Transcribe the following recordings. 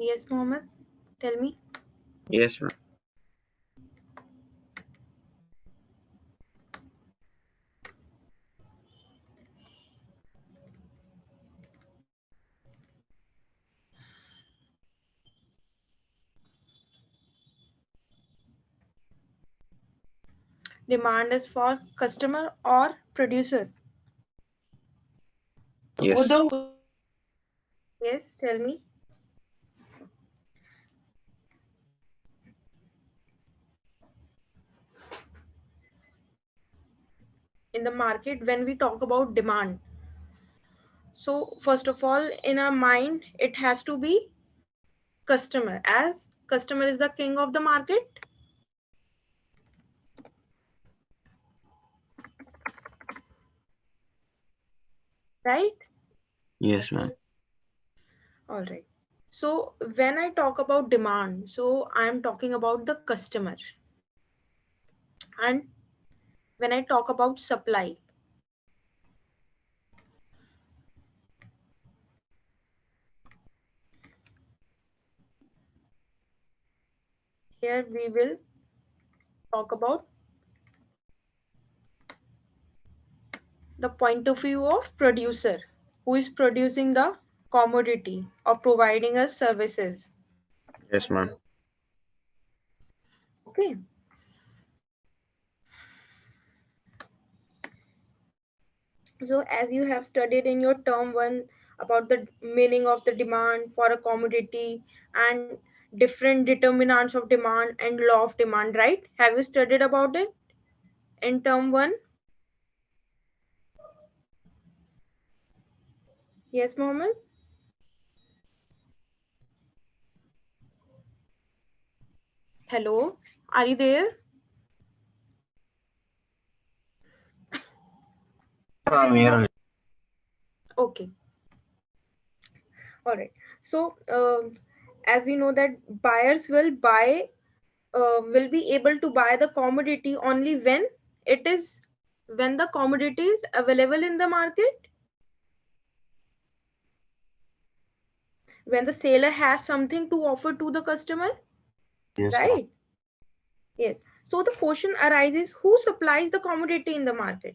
Yes, Mohammed, tell me. Yes, ma'am. Demand is for customer or producer? Yes. Yes, tell me. In the market, when we talk about demand, so first of all, in our mind, it has to be customer, as customer is the king of the market, right? Yes, ma'am. All right. So when I talk about demand, so I'm talking about the customer. And when I talk about supply, here we will talk about the point of view of producer, who is producing the commodity or providing us services. Yes, ma'am. Okay. So as you have studied in your term one about the meaning of the demand for a commodity and different determinants of demand and law of demand, right? Have you studied about it in term one? Yes, Mohammed? Hello, are you there? I'm here. Okay, all right. So as we know that buyers will be able to buy the commodity only when the commodity is available in the market, when the seller has something to offer to the customer, Yes, ma'am. right? Yes. So the question arises, who supplies the commodity in the market?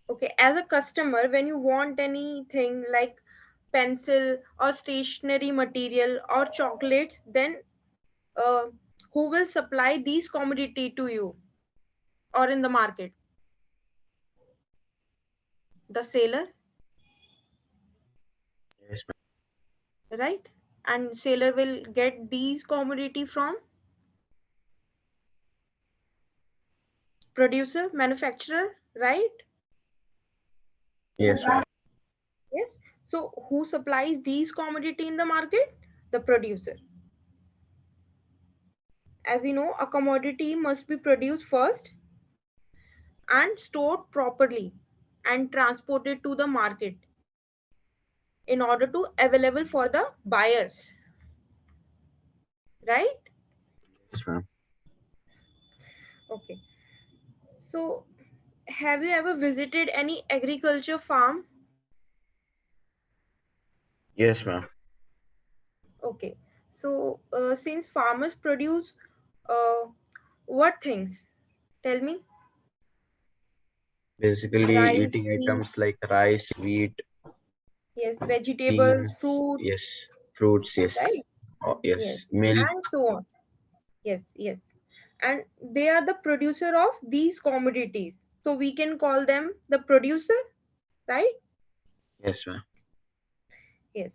Okay, as a customer, when you want anything like pencil or stationery material or chocolates, then uh, who will supply these commodity to you or in the market? The seller, Yes, ma'am. right? And seller will get these commodity from producer, manufacturer, right? Yes, ma'am. Yes. So who supplies these commodity in the market? The producer. As we know, a commodity must be produced first and stored properly and transported to the market in order to available for the buyers, right? Yes, ma'am. Okay. So have you ever visited any agriculture farm? Yes, ma'am. Okay. So since farmers produce uh, what things? Tell me. Basically, Rice, eating wheat, items like rice, wheat, yes, vegetables, beans. fruits, Yes, fruits. Yes. right? Oh, Yes, yes, milk. and so on. Yes, yes. And they are the producer of these commodities. So we can call them the producer, right? Yes, ma'am. Yes.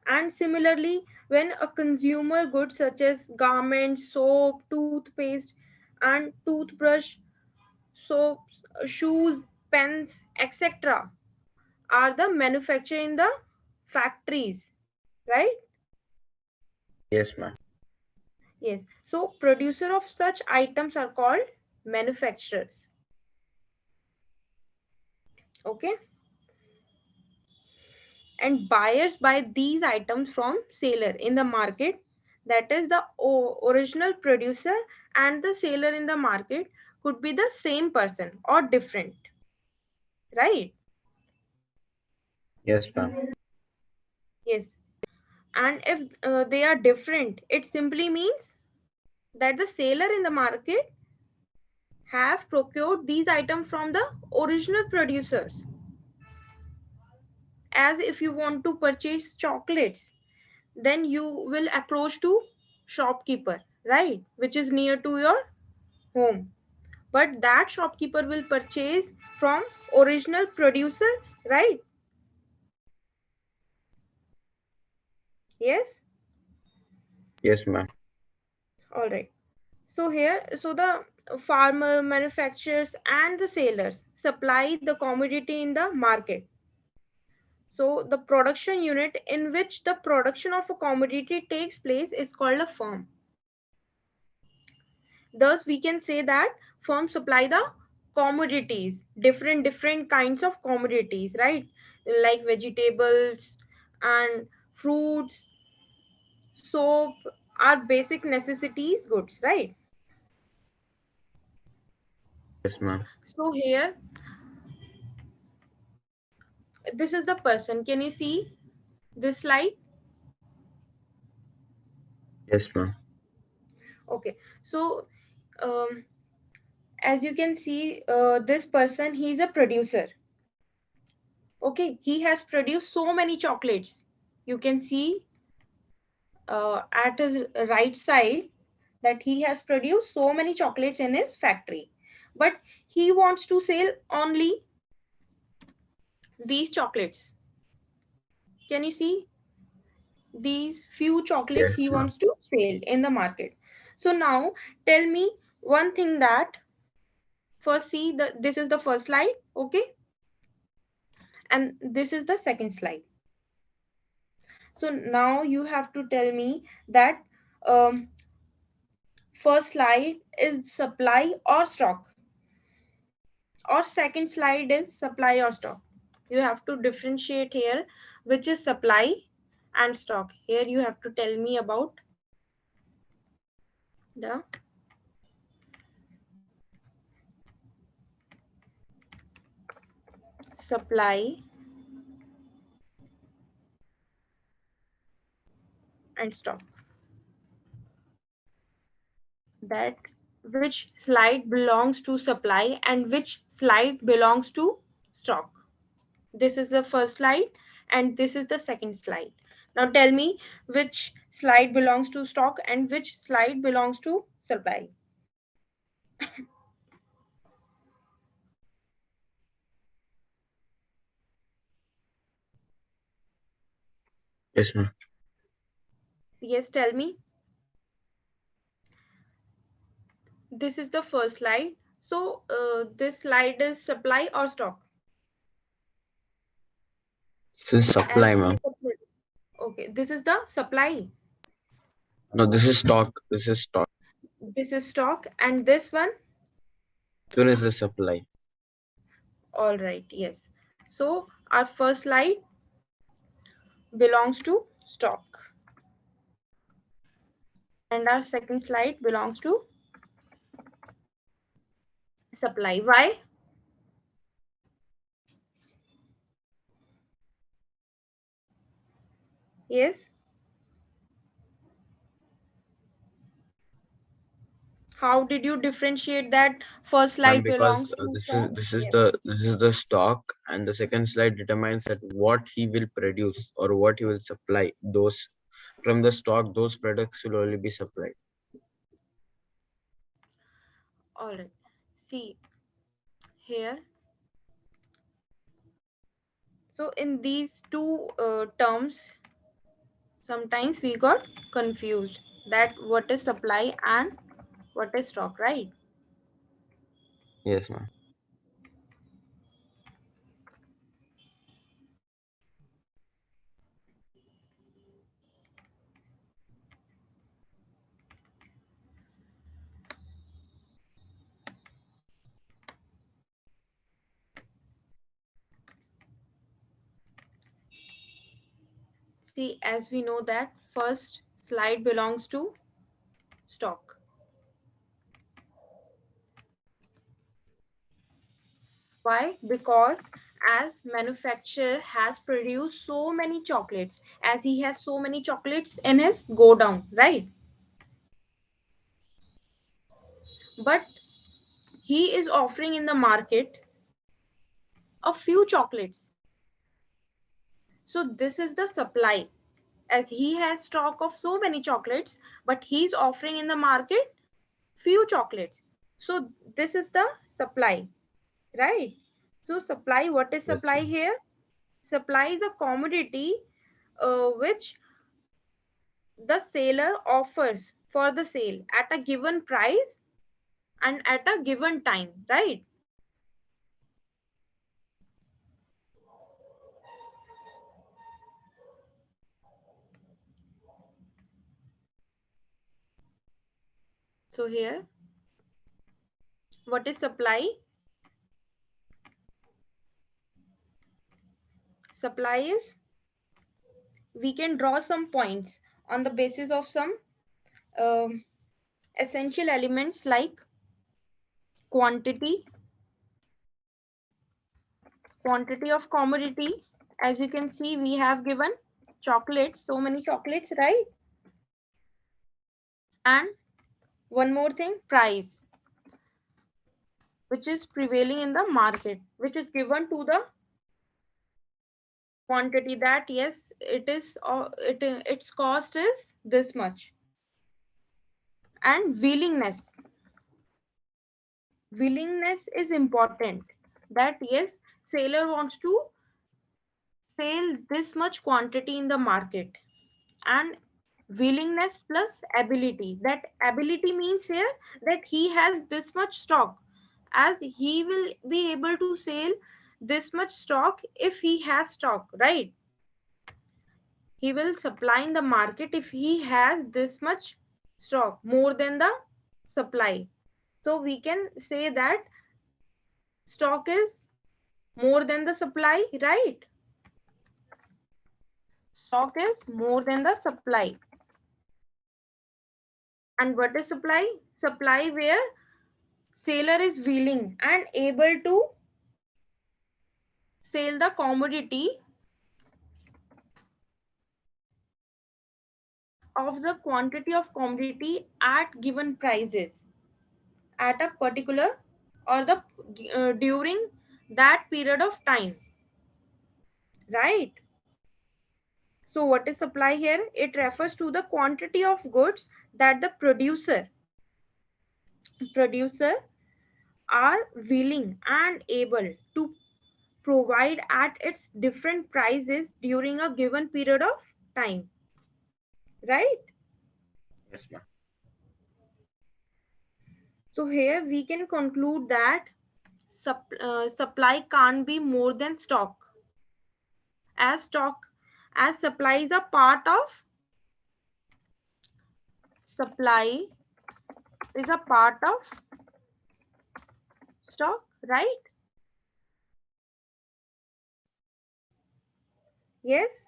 And similarly, when a consumer goods such as garments, soap, toothpaste, and toothbrush, soaps, shoes, pens, etc., are the manufactured in the factories, right? Yes, ma'am. Yes. So producer of such items are called manufacturers. Okay. And buyers buy these items from seller in the market, that is the original producer, and the seller in the market could be the same person or different. right? Yes, ma'am. Yes. And if they are different, it simply means that the seller in the market have procured these items from the original producers. As if you want to purchase chocolates, then you will approach to shopkeeper, right, which is near to your home, but that shopkeeper will purchase from original producer, right? Yes. Yes, ma'am. All right. So here, so the farmer, manufacturers, and the sellers supply the commodity in the market. So the production unit in which the production of a commodity takes place is called a firm. Thus, we can say that firms supply the commodities, different kinds of commodities, right? Like vegetables and fruits, soap are basic necessities goods, right? Yes, ma'am. So here, this is the person. Can you see this slide? Yes, ma'am. Okay. So um, as you can see, this person, he's a producer. Okay, he has produced so many chocolates. You can see at his right side that he has produced so many chocolates in his factory, but he wants to sell only these chocolates. Can you see these few chocolates he Yes, ma'am. wants to sell in the market? So now tell me one thing, that first see the this is the first slide, okay, and this is the second slide. So now you have to tell me that um, first slide is supply or stock, or second slide is supply or stock. You have to differentiate here which is supply and stock. Here you have to tell me about the supply and stock. That which slide belongs to supply and which slide belongs to stock. This is the first slide and this is the second slide. Now tell me which slide belongs to stock and which slide belongs to supply. Yes, ma'am. Yes, tell me. This is the first slide. So this slide is supply or stock. This is As supply, he ma'am. is a okay, this is the supply. No, this is stock. This is stock. This is stock, and this one. This one is the supply. All right, yes. So our first slide belongs to stock, and our second slide belongs to supply. Why? Yes. How did you differentiate that first Ma'am, slide because belongs to this is stock? this is Yes. the stock, and the second slide determines that what he will produce or what he will supply. Those from the stock, those products will only be supplied. All right. See here. So in these two terms, sometimes we got confused that what is supply and what is stock, right? Yes, ma'am. See, as we know that first slide belongs to stock. Why? Because as manufacturer has produced so many chocolates, as he has so many chocolates in his go down, right? But he is offering in the market a few chocolates. So this is the supply. As he has stock of so many chocolates, but he's offering in the market few chocolates. So this is the supply, right? So supply, what is Yes, supply ma'am. here? Supply is a commodity which the seller offers for the sale at a given price and at a given time, right? So here, what is supply? Supply is, we can draw some points on the basis of some um, essential elements like quantity, quantity of commodity. As you can see, we have given chocolates, so many chocolates, right? And one more thing, price, which is prevailing in the market, which is given to the quantity, that yes, it is its cost is this much. And willingness is important, that yes, seller wants to sell this much quantity in the market. And willingness plus ability, that ability means here that he has this much stock, as he will be able to sell this much stock if he has stock, right? He will supply in the market if he has this much stock more than the supply. So we can say that stock is more than the supply, right? Stock is more than the supply. And what is supply? Supply where seller is willing and able to sell the commodity of the quantity of commodity at given prices at a particular or the during that period of time, right? So what is supply here? It Yes, refers to the quantity of goods that the producer are willing and able to provide at its different prices during a given period of time, right? yes, ma'am. So here we can conclude that supply can't be more than stock, as stock as supply is a part of supply is a part of stock, right? Yes.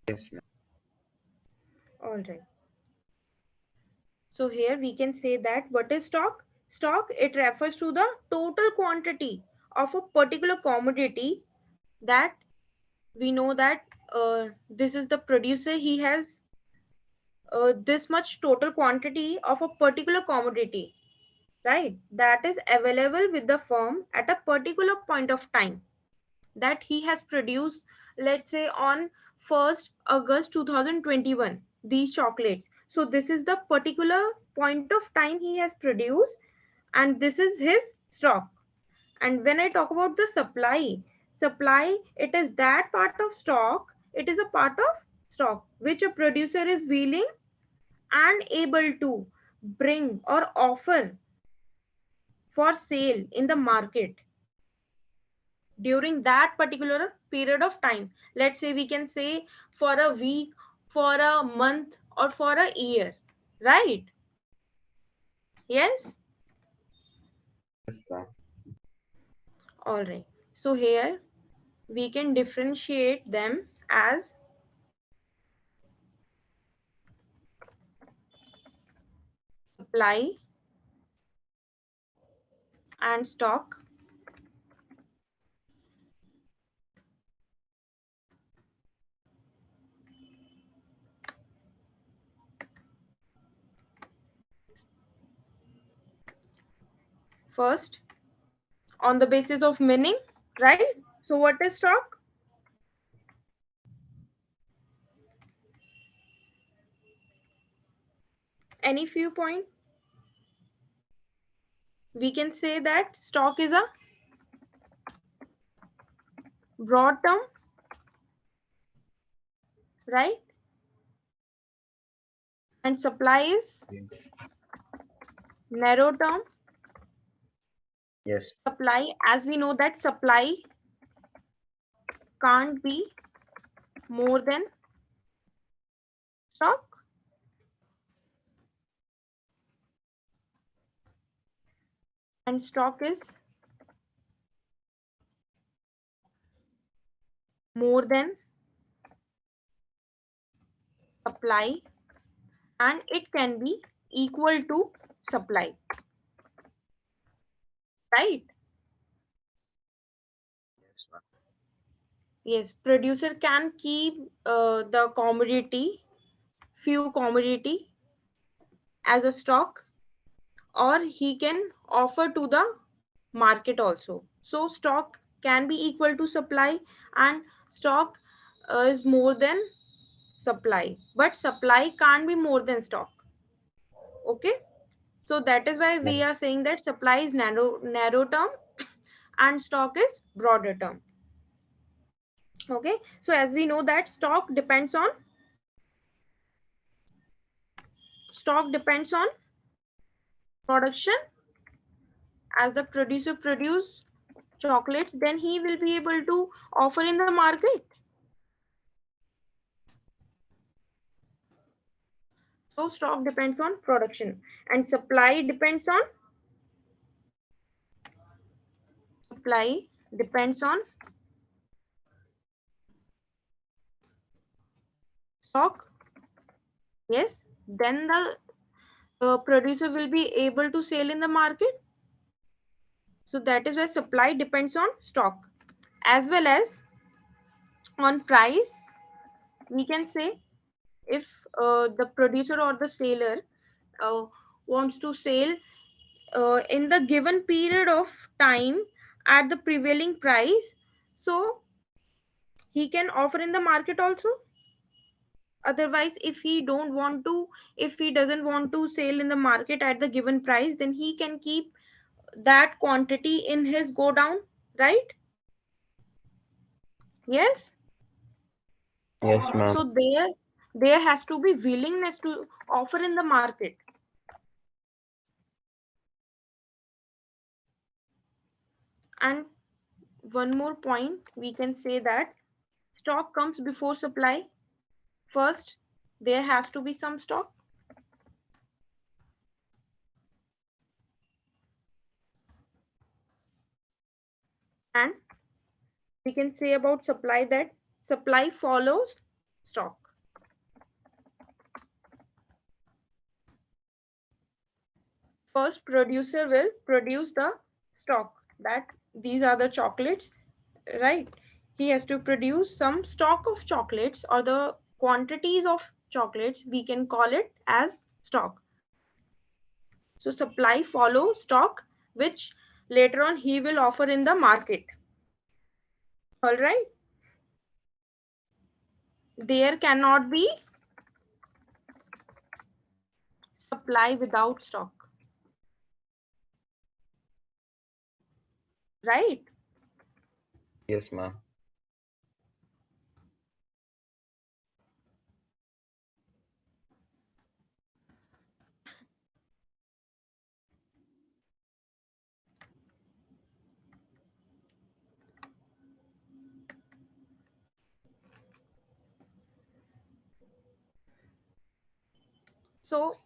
Yes, ma'am. All right. So here we can say that what is stock? Stock, it refers to the total quantity of a particular commodity, that we know that this is the producer, he has this much total quantity of a particular commodity, right? That is available with the firm at a particular point of time, that he has produced, let's say on 1st August 2021, these chocolates. So this is the particular point of time he has produced, and this is his stock. And when I talk about the supply, it is that part of stock, it is a part of stock which a producer is willing and able to bring or offer for sale in the market during that particular period of time. Let's say we can say for a week, for a month, or for a year, right? Yes. Yes, ma'am. All right. So here we can differentiate them as supply and stock. First, on the basis of meaning, right? So what is stock? Any few point? We can say that stock is a broad term, right? And supply is narrow term. Yes. Supply, as we know that supply can't be more than stock, and stock is more than supply, and it can be equal to supply, right? Yes, ma'am. Yes, producer can keep the commodity, few commodity as a stock, or he can offer to the market also. So stock can be equal to supply, and stock is more than supply, but supply can't be more than stock. Okay, so that is why we are Yes. saying that supply is narrow term and stock is broader term. Okay, so as we know that stock depends on production. As the producer produce chocolates, then he will be able to offer in the market. So stock depends on production, and supply depends on stock. Yes, then the producer will be able to sell in the market. So that is why supply depends on stock, as well as on price. We can say if the producer or the seller uh, wants to sell in the given period of time at the prevailing price, so he can offer in the market also. Otherwise, if he doesn't want to sell in the market at the given price, then he can keep that quantity in his go down, right? Yes. Yes, ma'am. So there has to be willingness to offer in the market. And one more point, we can say that stock comes before supply. First, there has to be some stock, and we can say about supply that supply follows stock. First, producer will produce the stock, that these are the chocolates, right? He has to produce some stock of chocolates, or the quantities of chocolates, we can call it as stock. So supply follows stock, which later on he will offer in the market. All right. There cannot be supply without stock, right? Yes, ma'am. So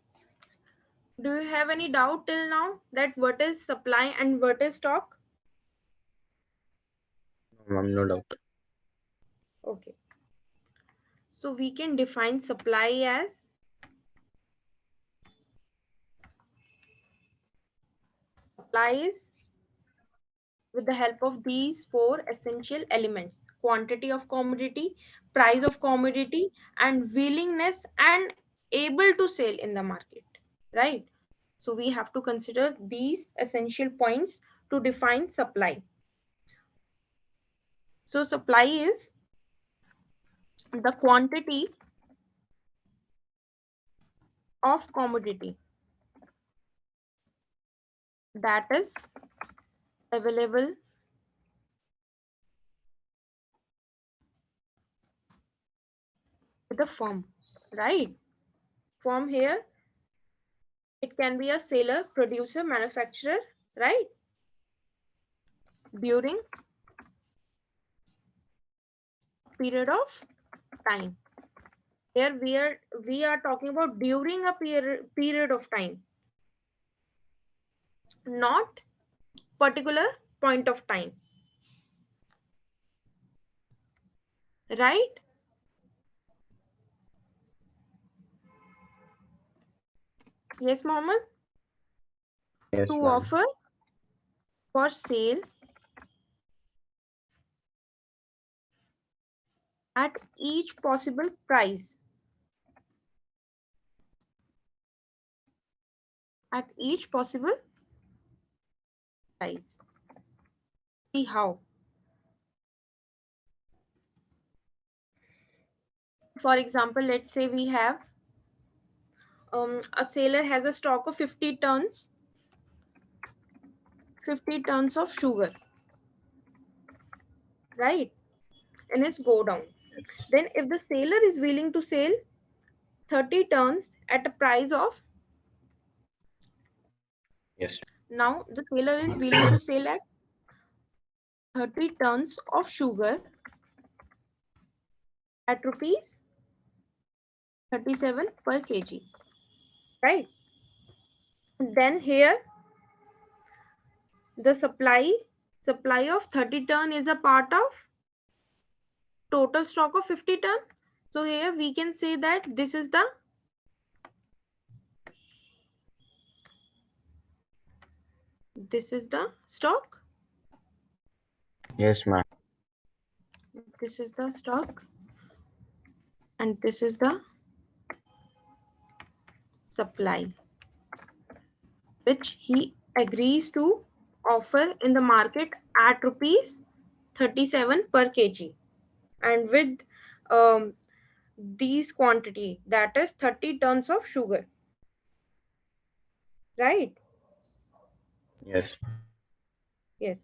do you have any doubt till now that what is supply and what is stock? No, ma'am, no doubt. Okay. So we can define supply as supplies with the help of these four essential elements: quantity of commodity, price of commodity, and willingness and able to sell in the market, right? So we have to consider these essential points to define supply. So supply is the quantity of commodity that is available with the firm, right? Firm here, it can be a seller, producer, manufacturer, right? During period of time. Here we are talking about during a period of time, not particular point of time, right? Yes, Mohammed. To Yes, ma'am. offer for sale at each possible price, at each possible price. See how. For example, let's say we have a seller has a stock of 50 tons of sugar, right? In his go down. Then if the seller is willing to sell 30 tons at a price of, Yes. now the seller is willing to sell at 30 tons of sugar at rupees 37 per kg, right? Then here the supply of 30 ton is a part of total stock of 50 ton. So here we can say that this is the stock. Yes, ma'am. This is the stock and this is the supply which he agrees to offer in the market at rupees 37 per kg, and with um, these quantity, that is 30 tons of sugar, right? Yes. Yes.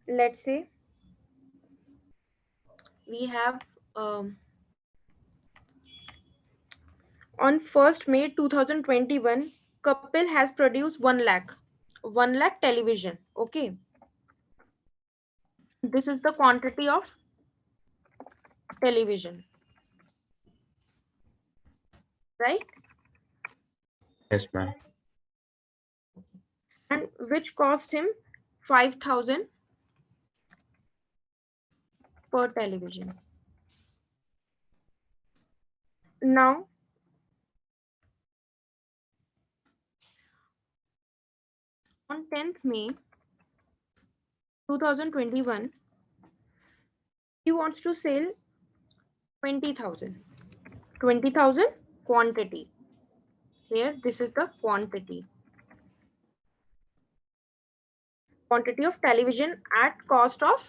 Let's say we have on 1st May 2021, couple has produced 1 lakh television. Okay, this is the quantity of television, right? Yes, ma'am. And which cost him 5,000 per television. Now on 10th May 2021, he wants to sell 20,000. 20,000 quantity. Here, this is the quantity of television at cost of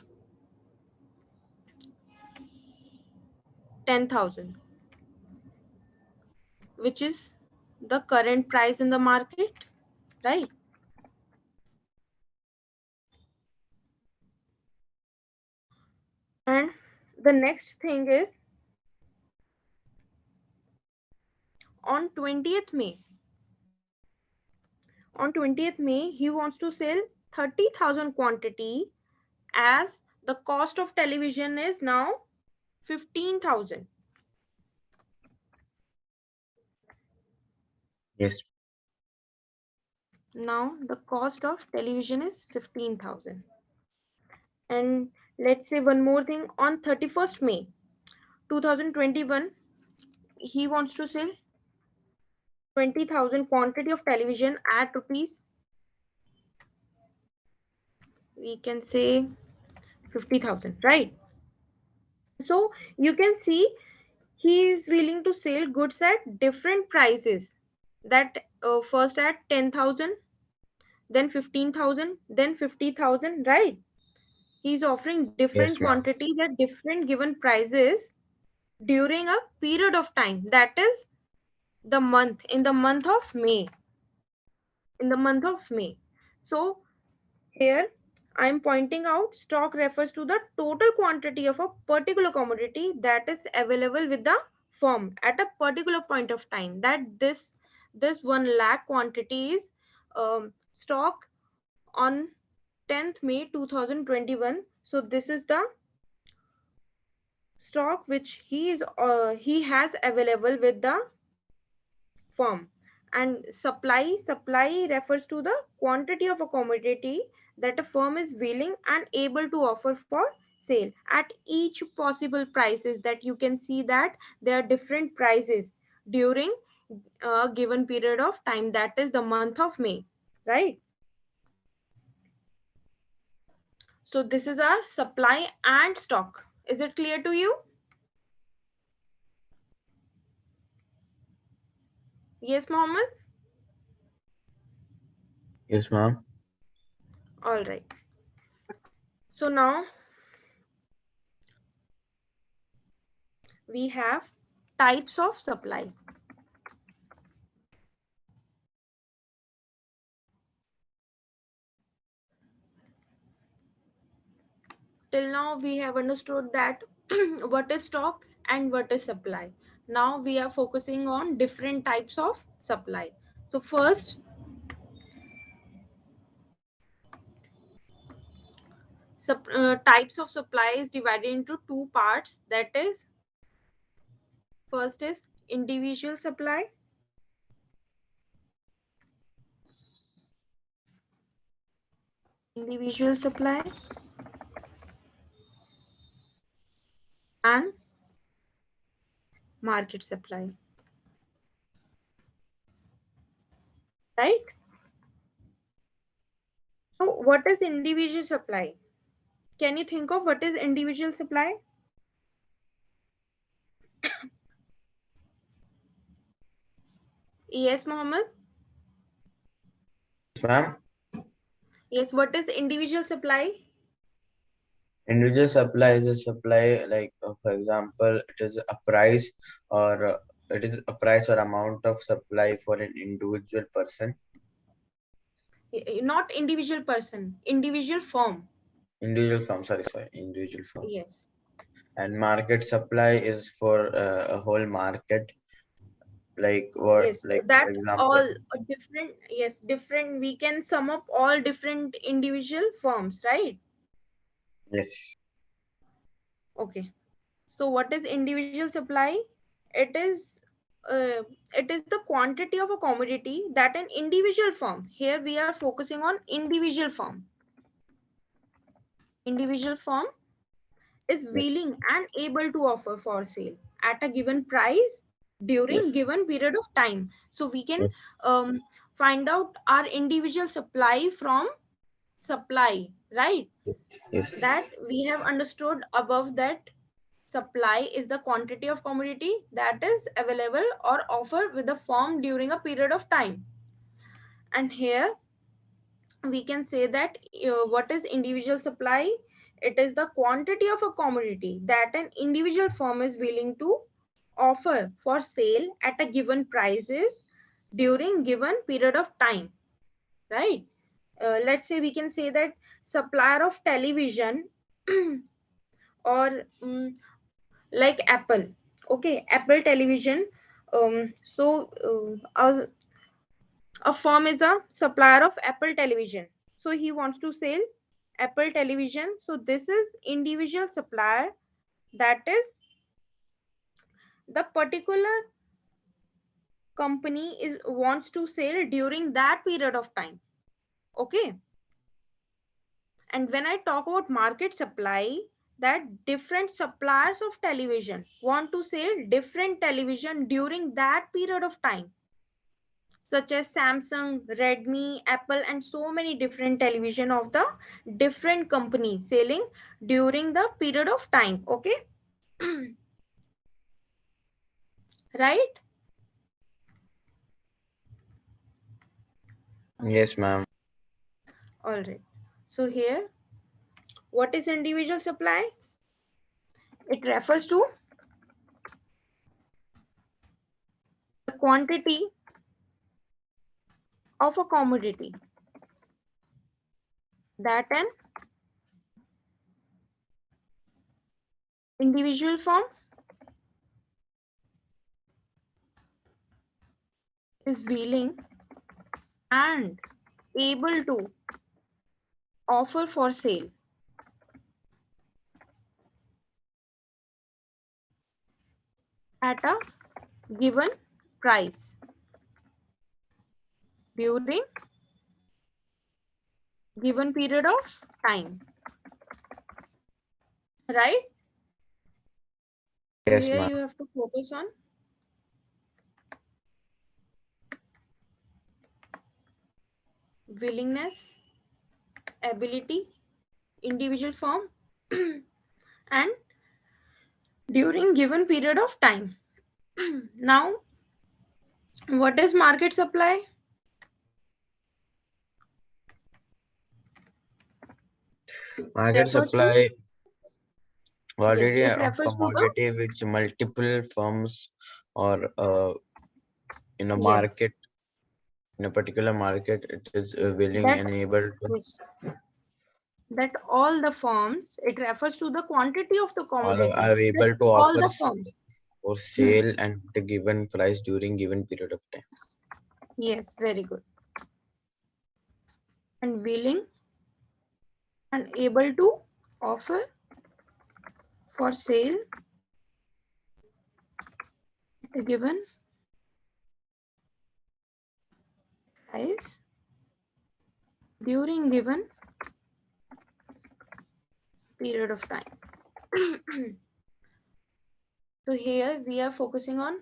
10,000, which is the current price in the market, right? And the next thing is on 20th May. On 20th May, he wants to sell 30,000 quantity as the cost of television is now 15,000. Yes. Now the cost of television is 15,000. And let's say one more thing, on 31st May 2021, he wants to sell 20,000 quantity of television at rupees, we can say 50,000, right? So you can see he is willing to sell goods at different prices. That first at 10,000, then 15,000, then 50,000, right? He's offering different Yes, ma'am. quantities at different given prices during a period of time. That is the month, in the month of May. In the month of May. So here I am pointing out stock refers to the total quantity of a particular commodity that is available with the firm at a particular point of time. That this 1 lakh quantity is stock on 10th May 2021. So this is the stock which he has available with the firm. And supply refers to the quantity of a commodity that a firm is willing and able to offer for sale at each possible prices. That you can see that there are different prices during a given period of time, that is the month of May, right? So this is our supply and stock. Is it clear to you? Yes, Mohammed? Yes, ma'am. All right. So now we have types of supply. Till now we have understood that what is stock and what is supply. Now we are focusing on different types of supply. So first, types of supply is divided into two parts. That is, first is individual supply, individual supply, and market supply, right? So what is individual supply? Can you think of what is individual supply? Yes, Mohammed. Yes, ma'am. Yes, what is individual supply? Individual supply is a supply, like, for example, it is a price, or it is a price or amount of supply for an individual person. Not individual person, individual firm. Individual firm, sorry, individual firm. Yes. And market supply is for a whole market, like what, Yes, like for that example. all different, yes, different, we can sum up all different individual firms, right? Yes, Okay. So what is individual supply? It is it is the quantity of a commodity that an individual firm, here we are focusing on individual firm, individual firm is yes, willing and able to offer for sale at a given price during yes, given period of time. So we can yes, um, find out our individual supply from supply, right? yes, yes, That we have understood above that supply is the quantity of commodity that is available or offered with the firm during a period of time. And here we can say that what is individual supply? It is the quantity of a commodity that an individual firm is willing to offer for sale at a given prices during given period of time, right? Let's say we can say that supplier of television or like Apple. Okay, Apple television. A firm is a supplier of Apple television. So he wants to sell Apple television. So this is individual supplier, that is the particular company is wants to sell during that period of time. Okay. And when I talk about market supply, that different suppliers of television want to sell different television during that period of time. such as Samsung, Redmi, Apple, and so many different television of the different companies selling during the period of time. Okay. Right. Yes, ma'am. All right. So here, what is individual supply? It refers to the quantity of a commodity that an individual firm is willing and able to offer for sale at a given price during given period of time. Right. So Yes, here ma'am. you have to focus on willingness, ability, individual firm, and during given period of time. Now, what is market supply? Market Refers to, supply yes, quantity it of refers to the, commodity which multiple firms or in a yes, market, in a particular market, it is willing that, and able to yes, that all the firms, it refers to the quantity of the or commodity are that able to all offer the firms. for Hmm. sale and at a given price during given period of time. Yes, very good. And willing and able to offer for sale at a given price during given period of time. So here we are focusing on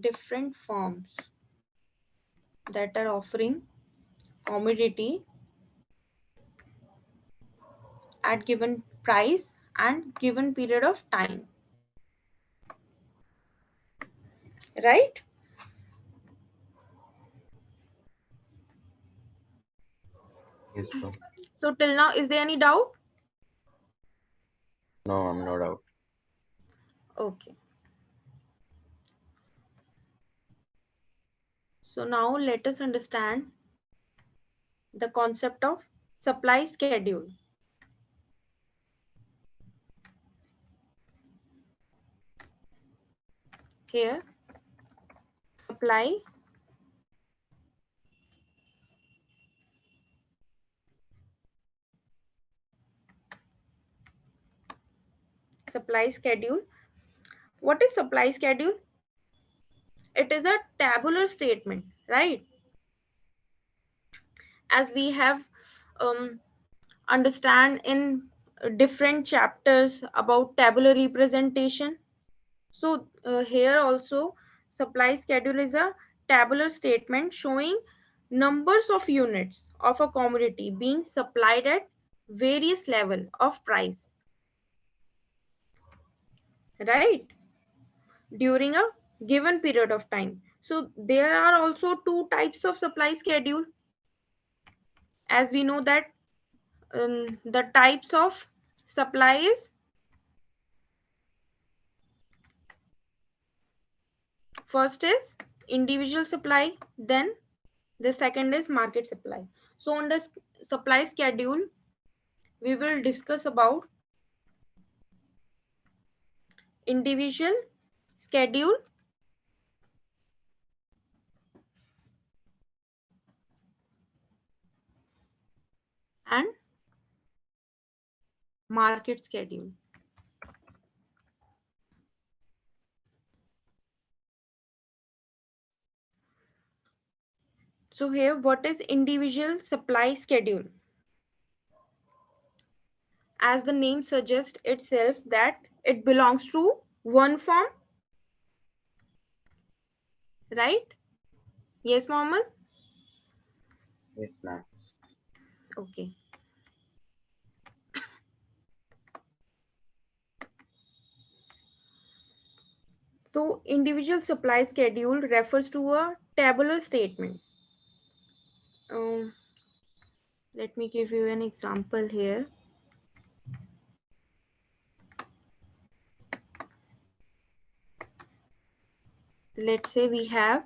different firms that are offering commodity at given price and given period of time. Right? Yes, ma'am. So till now, is there any doubt? No, I'm no doubt. Okay. So now let us understand the concept of supply schedule. Here, supply supply schedule. What is supply schedule? It is a tabular statement, right? As we have um, understand in different chapters about tabular representation. So here also supply schedule is a tabular statement showing numbers of units of a commodity being supplied at various level of price, right, during a given period of time. So there are also two types of supply schedule. As we know that the types of supply is, first is individual supply, then the second is market supply. So on the supply schedule, we will discuss about individual schedule and market schedule. So here, what is individual supply schedule? As the name suggests itself that it belongs to one firm, right? Yes, Mohammed? Yes, ma'am. Okay. So individual supply schedule refers to a tabular statement. Um, Let me give you an example here. Let's say we have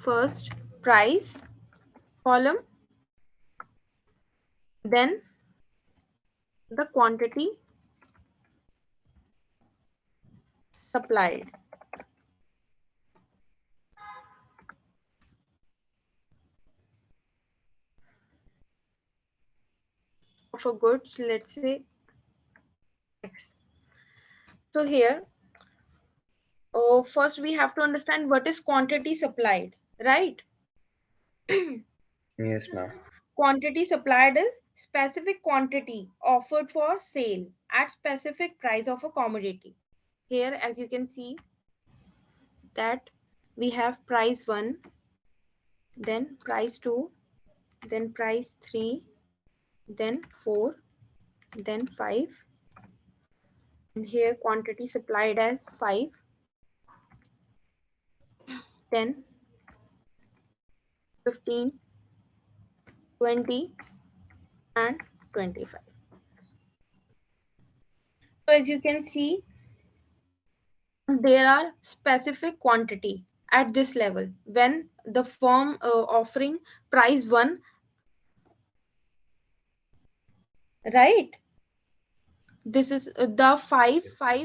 first price column, then the quantity supplied of a goods, let's say X. So here, first we have to understand what is quantity supplied, right? Yes, ma'am. Quantity supplied is specific quantity offered for sale at specific price of a commodity. Here, as you can see that we have price 1, then price 2, then price 3, then 4, then 5, and here quantity supplied as 5, 10, 15, 20, and 25. So as you can see, there are specific quantity at this level when the firm offering price 1, right? This is the 5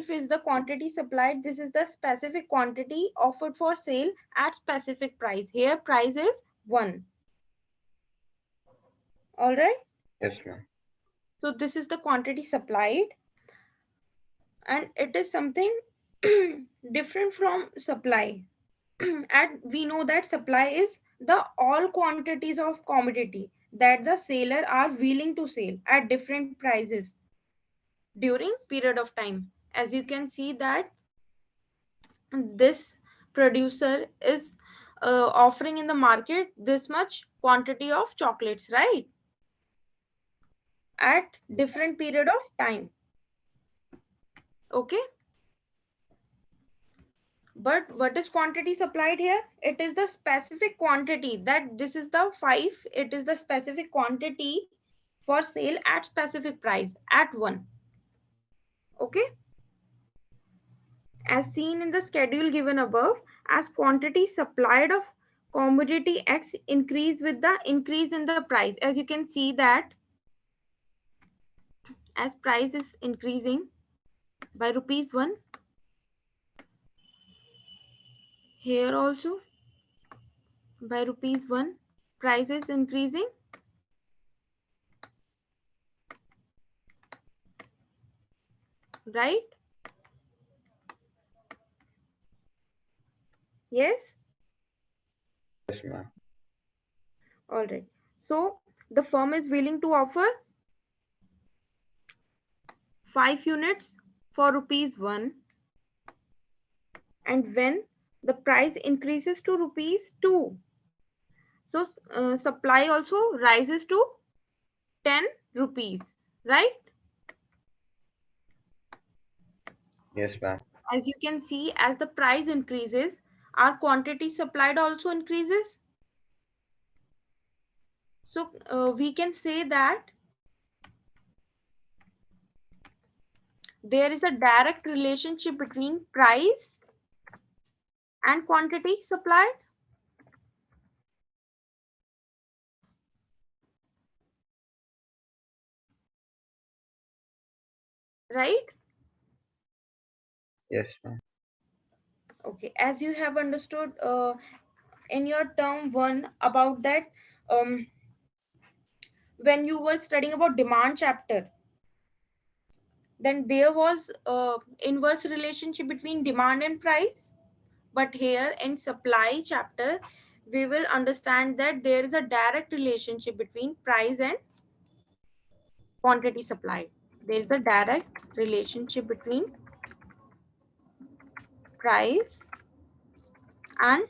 is the quantity supplied. This is the specific quantity offered for sale at specific price. Here price is 1. All right. Yes, ma'am. So this is the quantity supplied, and it is something different from supply. And we know that supply is the all quantities of commodity that the seller are willing to sell at different prices during period of time. As you can see that this producer is offering in the market this much quantity of chocolates, right, at different period of time. Okay, but what is quantity supplied here? It is the specific quantity, that this is the 5, it is the specific quantity for sale at specific price at 1. Okay, as seen in the schedule given above, as quantity supplied of commodity X increase with the increase in the price. As you can see that as price is increasing by rupees 1, here also by rupees 1, price is increasing, right? Yes. Yes, ma'am. All right. So the firm is willing to offer 5 units for rupees 1, and when the price increases to rupees 2, so supply also rises to 10 rupees, right? Yes, ma'am. As you can see, as the price increases, our quantity supplied also increases. So we can say that there is a direct relationship between price and quantity supplied, right? Yes, ma'am. Okay, as you have understood in your term 1 about that, um, when you were studying about demand chapter, then there was inverse relationship between demand and price. But here in supply chapter, we will understand that there is a direct relationship between price and quantity supplied. There is a direct relationship between price and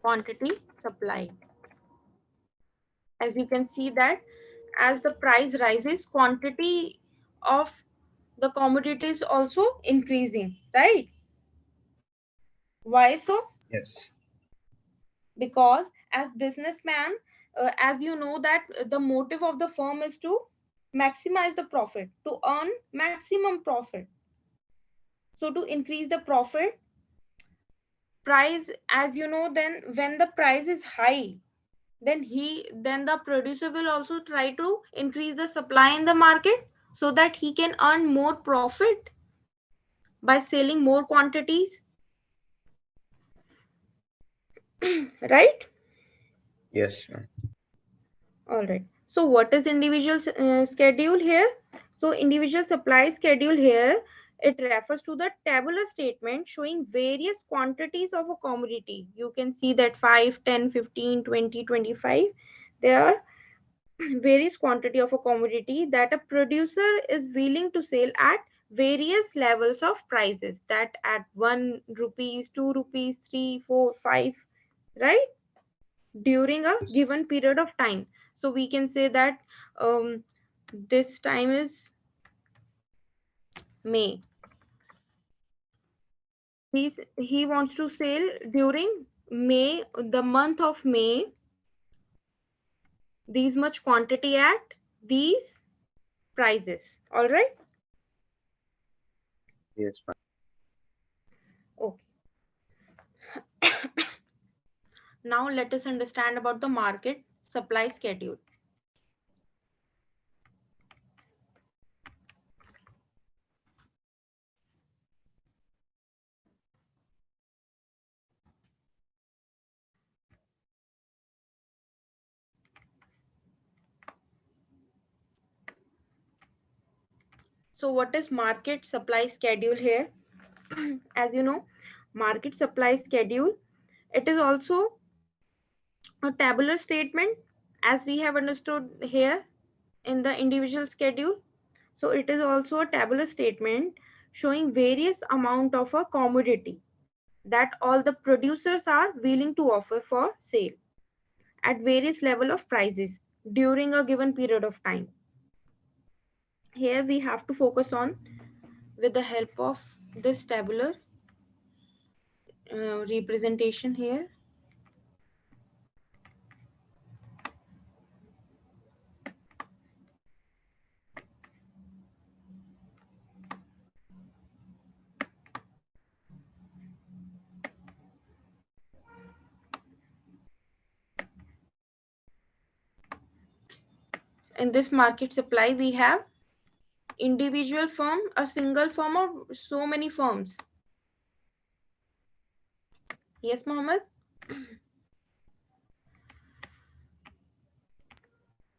quantity supplied. As you can see that as the price rises, quantity of the commodity is also increasing, right? Why so? Yes. Because as businessman, as you know that the motive of the firm is to maximize the profit, to earn maximum profit. So to increase the profit, price, as you know, then when the price is high, then the producer will also try to increase the supply in the market so that he can earn more profit by selling more quantities. Right? Yes, ma'am. All right. So what is individual schedule here? So individual supply schedule here, it refers to the tabular statement showing various quantities of a commodity. You can see that 5, 10, 15, 20, 25. There are various quantity of a commodity that a producer is willing to sell at various levels of prices, that at 1 rupees, 2 rupees, 3, 4, 5, right, during a Yes. given period of time. So we can say that this time is May. He wants to sell during May, the month of May, these much quantity at these prices. All right. Yes, ma'am. Okay. Now let us understand about the market supply schedule. So what is market supply schedule here? As you know, market supply schedule, it is also a tabular statement as we have understood here in the individual schedule. So it is also a tabular statement showing various amount of a commodity that all the producers are willing to offer for sale at various level of prices during a given period of time. Here we have to focus on with the help of this tabular representation here. In this market supply we have individual firm, a single firm, or so many firms. Yes, Mohammed?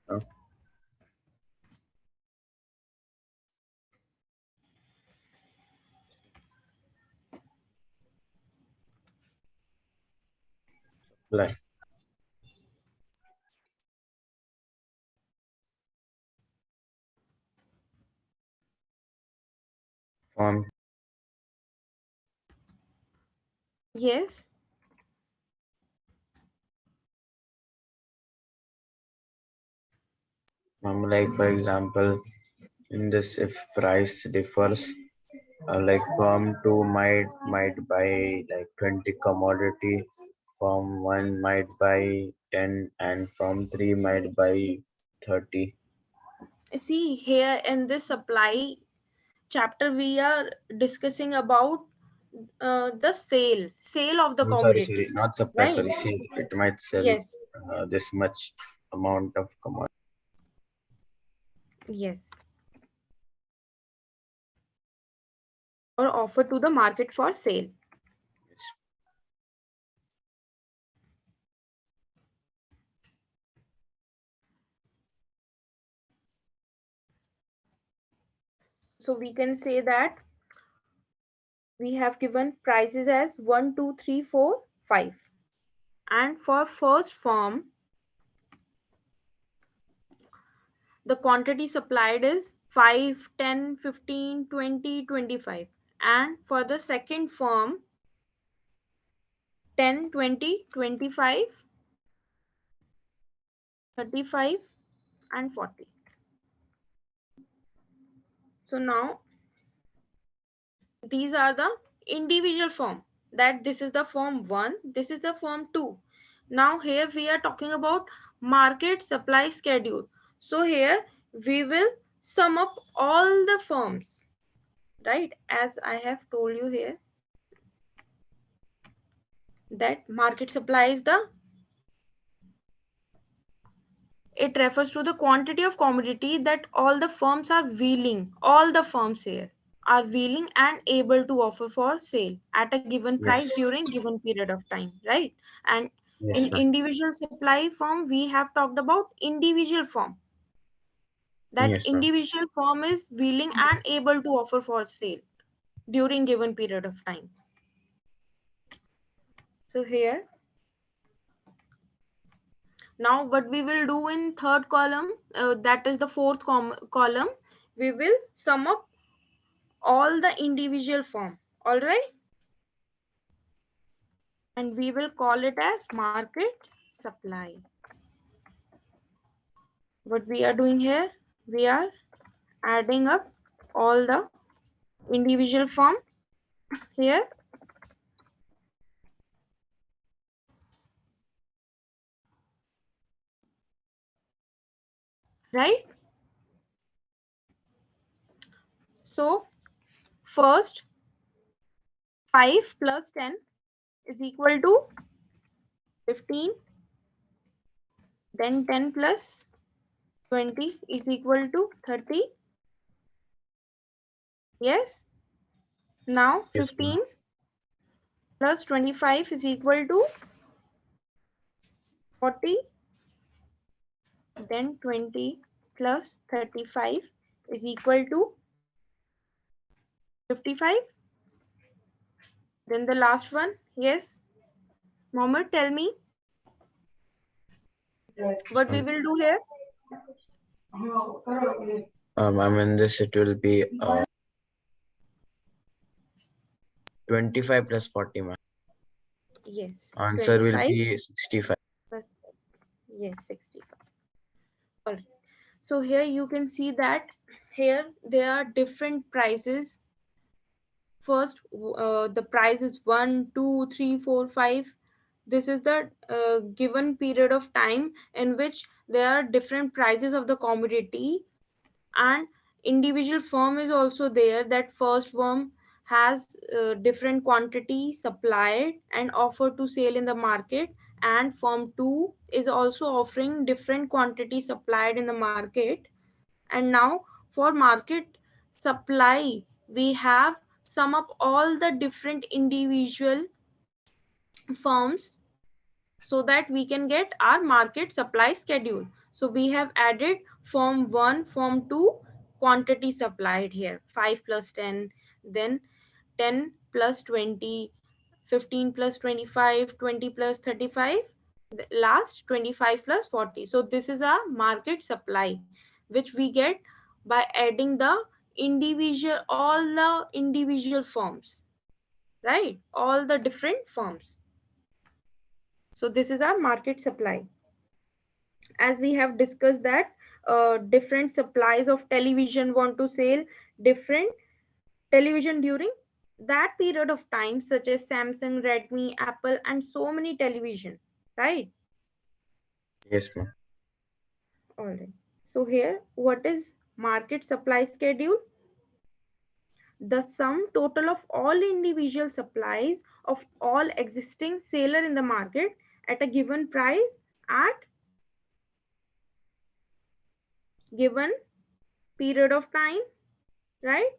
Uh, like form, Yes. like for example, in this, if price differs, like firm 2 might buy like 20 commodity, firm 1 might buy 10, and firm 3 might buy 30. See, here in this supply chapter, we are discussing about the sale of the Sorry, commodity, not supply, right? sorry. See, it might sell Yes, this much amount of commodity. yes, or offer to the market for sale. So we can say that we have given prices as 1, 2, 3, 4, 5. And for first firm, the quantity supplied is 5, 10, 15, 20, 25. And for the second firm, 10, 20, 25, 35, and 40. So now these are the individual form, that this is the form 1, this is the form 2. Now here we are talking about market supply schedule. So here we will sum up all the firms, right? As I have told you here, that market supply is the, it refers to the quantity of commodity that all the firms are willing, all the firms here are willing and able to offer for sale at a given price Yes. during given period of time, right? And Yes, in ma'am. individual supply firm, we have talked about individual firm, that Yes, ma'am. individual firm is willing and able to offer for sale during given period of time. So here, now what we will do in third column, that is the fourth column, we will sum up all the individual form, all right, and we will call it as market supply. What we are doing here, we are adding up all the individual form here, right? So first, 5 plus 10 is equal to 15, then 10 plus 20 is equal to 30. Yes, now Yes, ma'am. 15 plus 25 is equal to 40, then 20 plus 35 is equal to 55. Then the last one, yes, Mohammed, tell me Yes, what we ma'am. will do here. Ma'am, in this it will be 25 plus 40, ma'am. Yes, Answer will 25 be 65. plus, yes, 65. All right. So here you can see that here there are different prices. First, the price is 1, 2, 3, 4, 5. This is the given period of time in which there are different prices of the commodity, and individual firm is also there, that first firm has different quantity supplied and offered to sale in the market, and firm 2 is also offering different quantity supplied in the market. And now for market supply, we have sum up all the different individual firms so that we can get our market supply schedule. So we have added form 1, form 2, quantity supplied here, 5 plus 10, then 10 plus 20, 15 plus 25, 20 plus 35, last 25 plus 40. So this is our market supply, which we get by adding the individual, all the individual firms, right? All the different firms. So this is our market supply. As we have discussed that different supplies of television want to sell different television during that period of time, such as Samsung, Redmi, Apple, and so many television, right? Yes, ma'am. All right. So here, what is market supply schedule? The sum total of all individual supplies of all existing seller in the market at a given price at given period of time, right?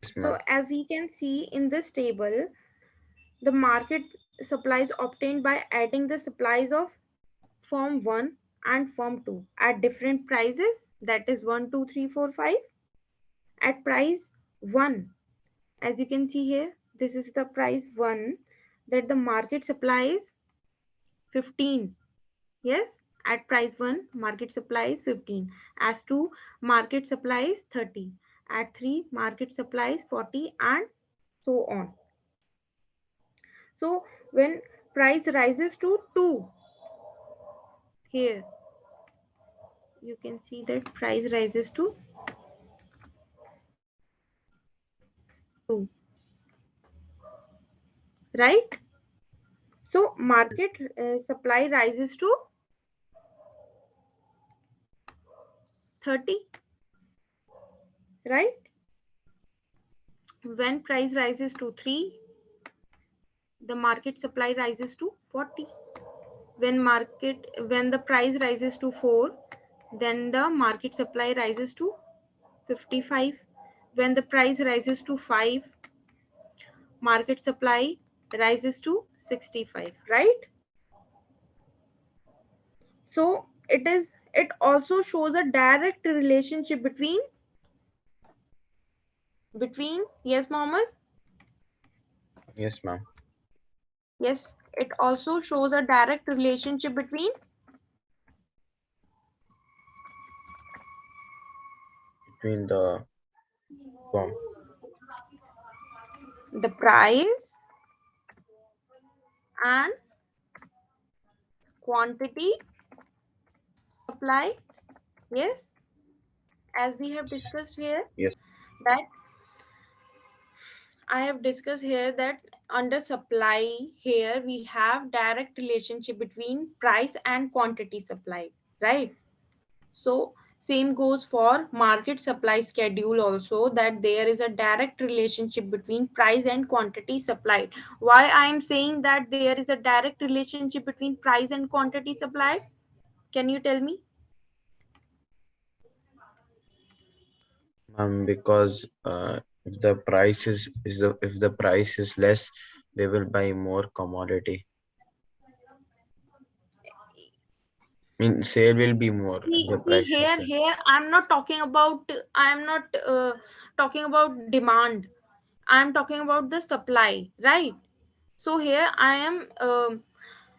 Yes, So ma'am. as we can see in this table, the market supplies obtained by adding the supplies of firm 1 and firm 2 at different prices, that is 1, 2, 3, 4, 5. At price 1, as you can see here, this is the price 1. that the market supply is 15. Yes, at price 1 market supply is 15, as 2 market supply is 30, at 3 market supply is 40, and so on. So when price rises to 2, here you can see that price rises to 2, right? So market supply rises to 30, right? When price rises to 3, the market supply rises to 40. When the price rises to 4, then the market supply rises to 55. When the price rises to 5, market supply rises to 65, right? So it also shows a direct relationship between, yes, Mohammed? Yes, ma'am. Yes, it also shows a direct relationship Between the firm. the price and quantity supply. Yes, as we have discussed here, Yes. that I have discussed here that under supply, here we have direct relationship between price and quantity supply, right? So same goes for market supply schedule also, that there is a direct relationship between price and quantity supplied. Why I am saying that there is a direct relationship between price and quantity supplied? Can you tell me? Because if the price if the price is less, they will buy more commodity. Sale will be more if the See price is here, less. I'm not talking about demand. I'm talking about the supply, right? So here I am.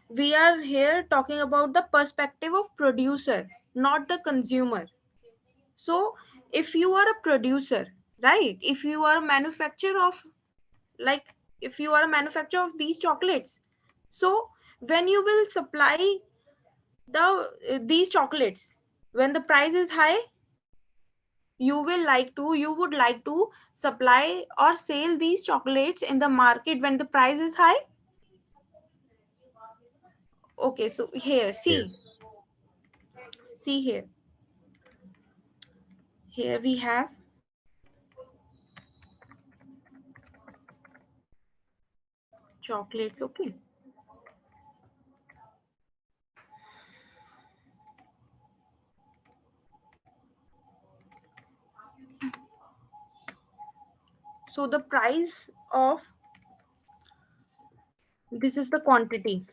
We are here talking about the perspective of producer, not the consumer. So if you are a producer, right? If you are a manufacturer of, like, if you are a manufacturer of these chocolates, so when you will supply these chocolates, when the price is high, you would like to supply or sell these chocolates in the market when the price is high. Okay, so here, Yes. see here, here we have chocolates. Okay, so the price of, this is the quantity,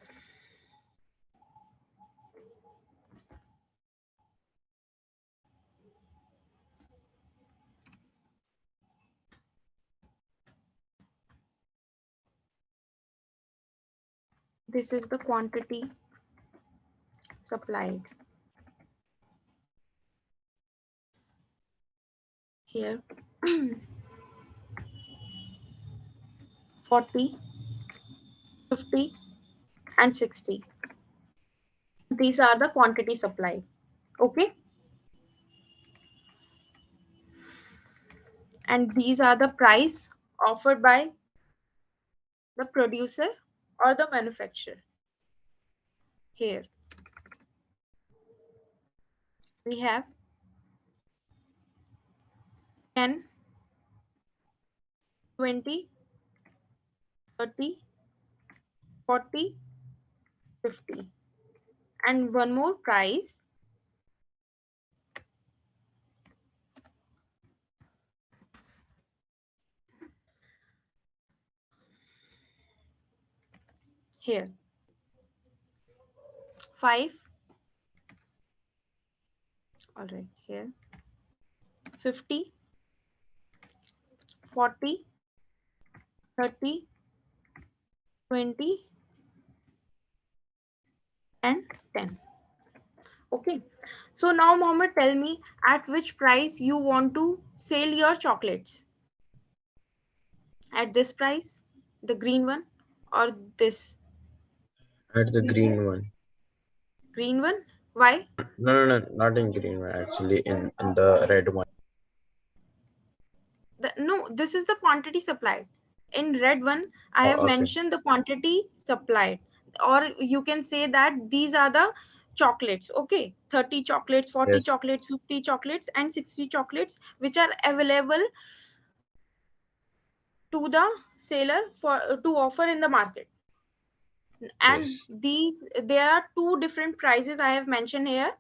this is the quantity supplied. Here 40, 50, and 60, these are the quantity supplied. Okay, and these are the price offered by the producer or the manufacturer. Here we have 10, 20, 30, 40, 50, and one more price here, 5, all right, here 50, 40, 30, 20 and 10. Okay. So now Mohammed, tell me at which price you want to sell your chocolates. At this price, the green one, or this At the green one. green one? Why? No, not in green one. Actually, in the red one. No, this is the quantity supplied. In red one, I Oh, have okay. mentioned the quantity supplied, or you can say that these are the chocolates. Okay, 30 chocolates, 40 Yes. chocolates, 50 chocolates, and 60 chocolates, which are available to the seller for to offer in the market. Yes. And these, there are two different prices I have mentioned here.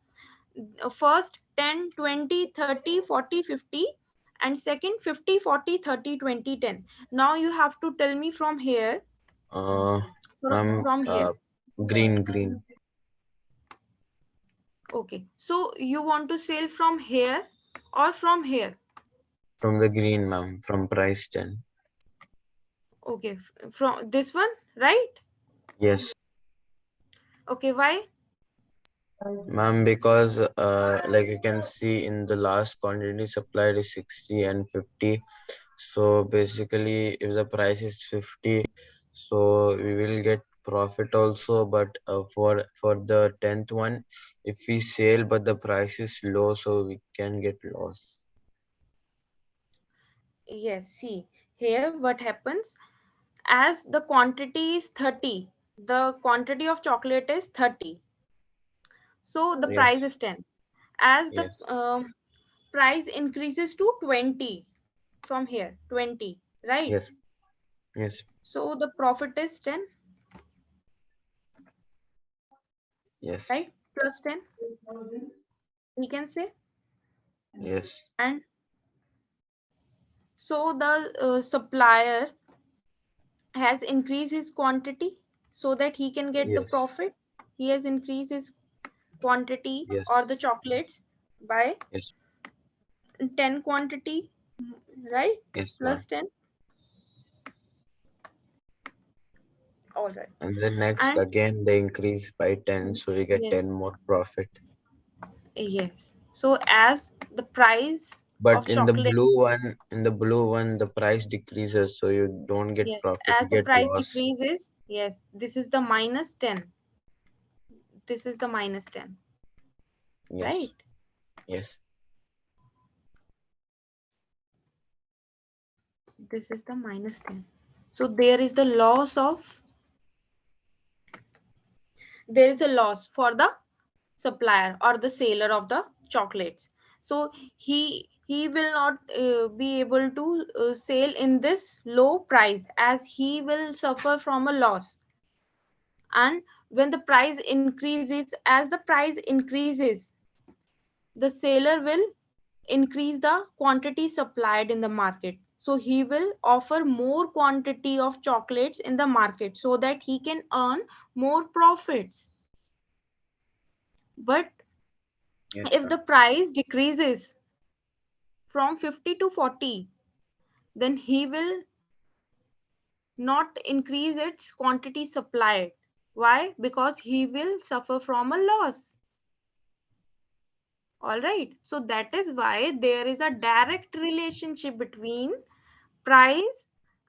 First 10, 20, 30, 40, 50, and second 50, 40, 30, 20, 10. Now you have to tell me from here, Uh, ma'am, from here. green Okay, so you want to sell from here or from here? from the green, ma'am, from price 10. Okay, from this one, right? Yes, Okay, why? ma'am, because like you can see in the last quantity supplied is 60 and 50. So basically, if the price is 50, so we will get profit also. But for the 10th one, if we sell but the price is low, so we can get loss. Yes, see, here what happens, as the quantity is 30, the quantity of chocolate is 30, so the price Yes, is 10. As the yes, price increases to 20, from here 20, right? yes, yes, So the profit is 10, yes, right? Plus 10, we can say. yes, And so the supplier has increased his quantity so that he can get the yes, profit. He has increased his quantity or yes, the chocolates by yes, 10 quantity, right? yes, Plus ma'am. 10. All right. And then next And again they increase by 10, so we get 10 yes, more profit. yes. So as the price But of chocolate, in the blue one, the price decreases, so you don't get yes, profit, you as the get price loss. decreases, yes, this is the minus 10. This is the minus 10, Yes, right? yes, This is the minus 10. So there is the loss of, there is a loss for the supplier or the seller of the chocolates. So he will not be able to sell in this low price, as he will suffer from a loss. And when the price increases, as the price increases, the seller will increase the quantity supplied in the market, so he will offer more quantity of chocolates in the market so that he can earn more profits. But yes, if ma'am. the price decreases from 50 to 40, then he will not increase its quantity supplied. Why? Because he will suffer from a loss. All right. So that is why there is a direct relationship between price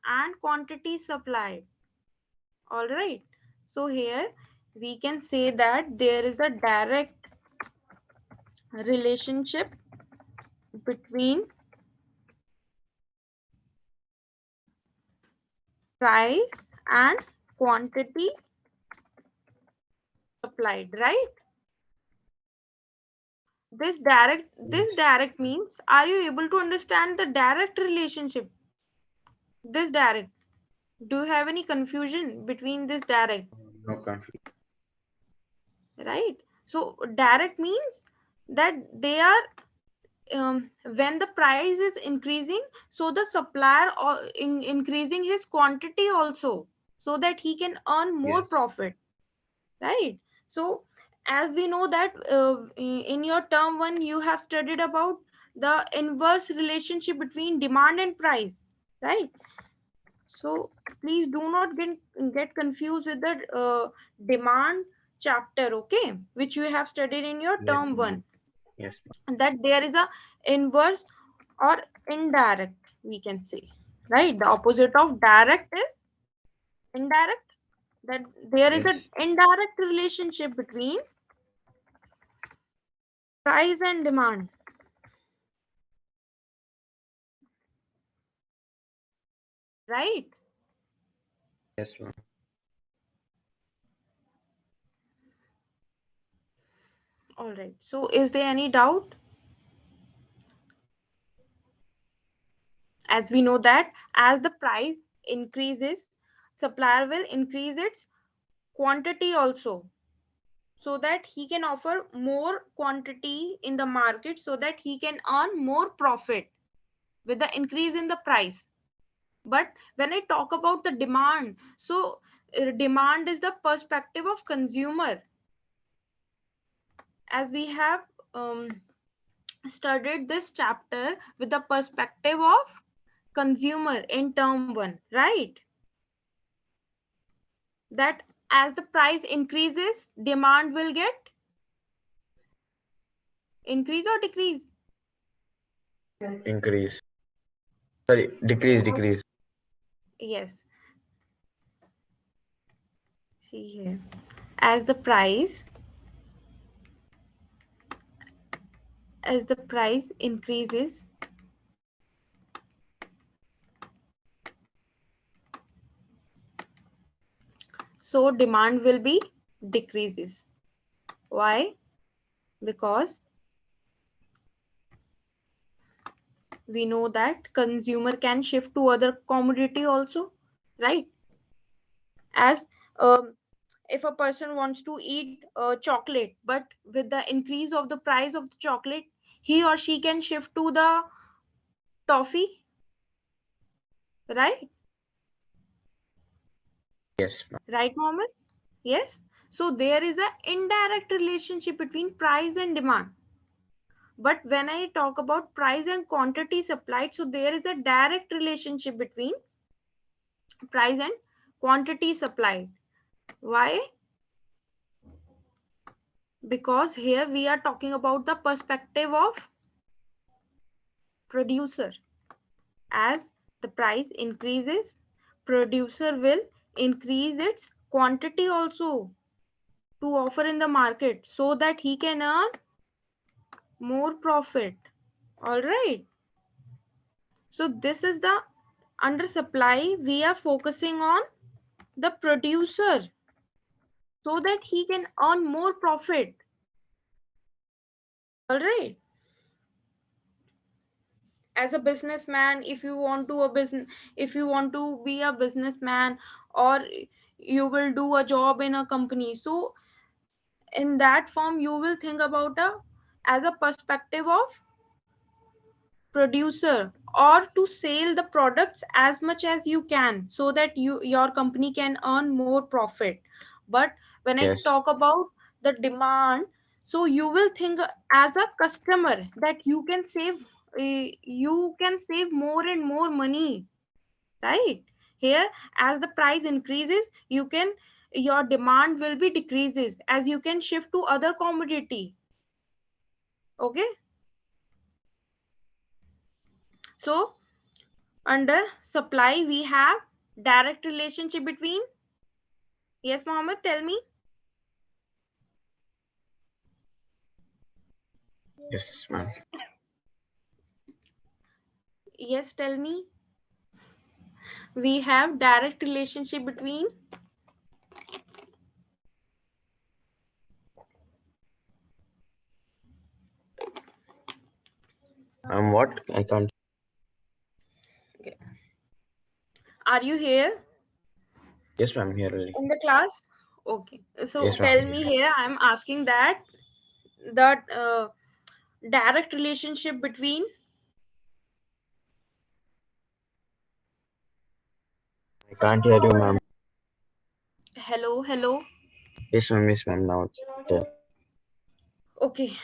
and quantity supplied. All right. So here we can say that there is a direct relationship between price and quantity supplied, right? This Yes. direct means, are you able to understand the direct relationship? This direct. Do you have any confusion between this direct? No confusion. Right? So direct means that they are, when the price is increasing, so the supplier increasing his quantity also, so that he can earn more Yes. profit, right? So as we know that in your term one you have studied about the inverse relationship between demand and price, right? So please do not get confused with the demand chapter, okay, which you have studied in your Yes, term ma'am. one. Yes, ma'am. That there is a inverse or indirect, we can say, right? The opposite of direct is indirect. That there is an Yes, indirect relationship between price and demand, right? yes, ma'am. All right. So is there any doubt? As we know that as the price increases, supplier will increase its quantity also, so that he can offer more quantity in the market, so that he can earn more profit with the increase in the price. But when I talk about the demand, so demand is the perspective of consumer, as we have um, studied this chapter with the perspective of consumer in term 1, right? That as the price increases, demand will get increase or decrease. Increase. Sorry, decrease, decrease. Yes, see here, as the price increases, so demand will be decreases. Why? Because we know that consumer can shift to other commodity also, right? As if a person wants to eat chocolate, but with the increase of the price of the chocolate, he or she can shift to the toffee, right? Yes, ma'am. Right, Mohammed? Yes. So there is an indirect relationship between price and demand. But when I talk about price and quantity supplied, so there is a direct relationship between price and quantity supplied. Why? Because here we are talking about the perspective of producer. As the price increases, producer will increase its quantity also to offer in the market, so that he can earn more profit. All right. So this is the under supply. We are focusing on the producer, so that he can earn more profit. All right. As a businessman, if you want to a business, if you want to be a businessman, or you will do a job in a company, so in that form you will think about a as a perspective of producer, or to sell the products as much as you can, so that your company can earn more profit. But when I Yes, talk about the demand, so you will think as a customer that you can save more and more money, right? Here, as the price increases, you can your demand will be decreases, as you can shift to other commodity. Okay. So under supply we have direct relationship between, yes Mohammed, tell me. yes, ma'am. Yes, tell me. We have direct relationship between, What? I can't. are you here Yes, ma'am. Here only. in the class? Okay, so Yes, ma'am. tell me here, I'm asking that direct relationship between, I can't hear you, ma'am. hello, hello. Yes, ma'am. Yes, ma'am. Now it's there. Okay,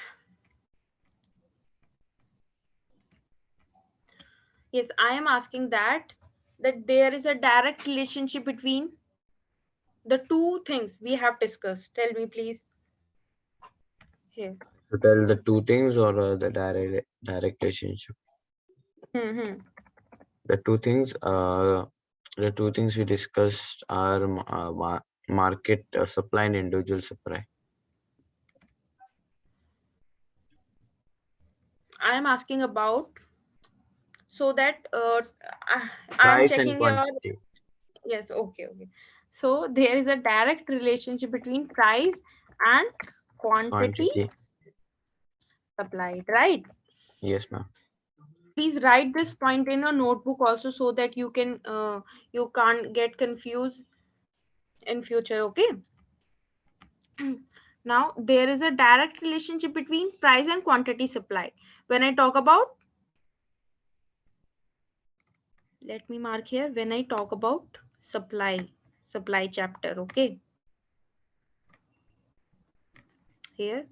yes, I am asking that that there is a direct relationship between the two things we have discussed? Tell me, please. Here. To tell the two things or the direct relationship. Hmm. The two things. The two things we discussed are market supply and individual supply. I am asking about, so that I'm Price and checking your. quantity. Yes, okay, okay. So there is a direct relationship between price and quantity Quantity. supplied, right? Yes, ma'am. Please write this point in your notebook also, so that you can't get confused in future. Okay. Now there is a direct relationship between price and quantity supplied. When I talk about, let me mark here, when I talk about supply chapter. Okay, here,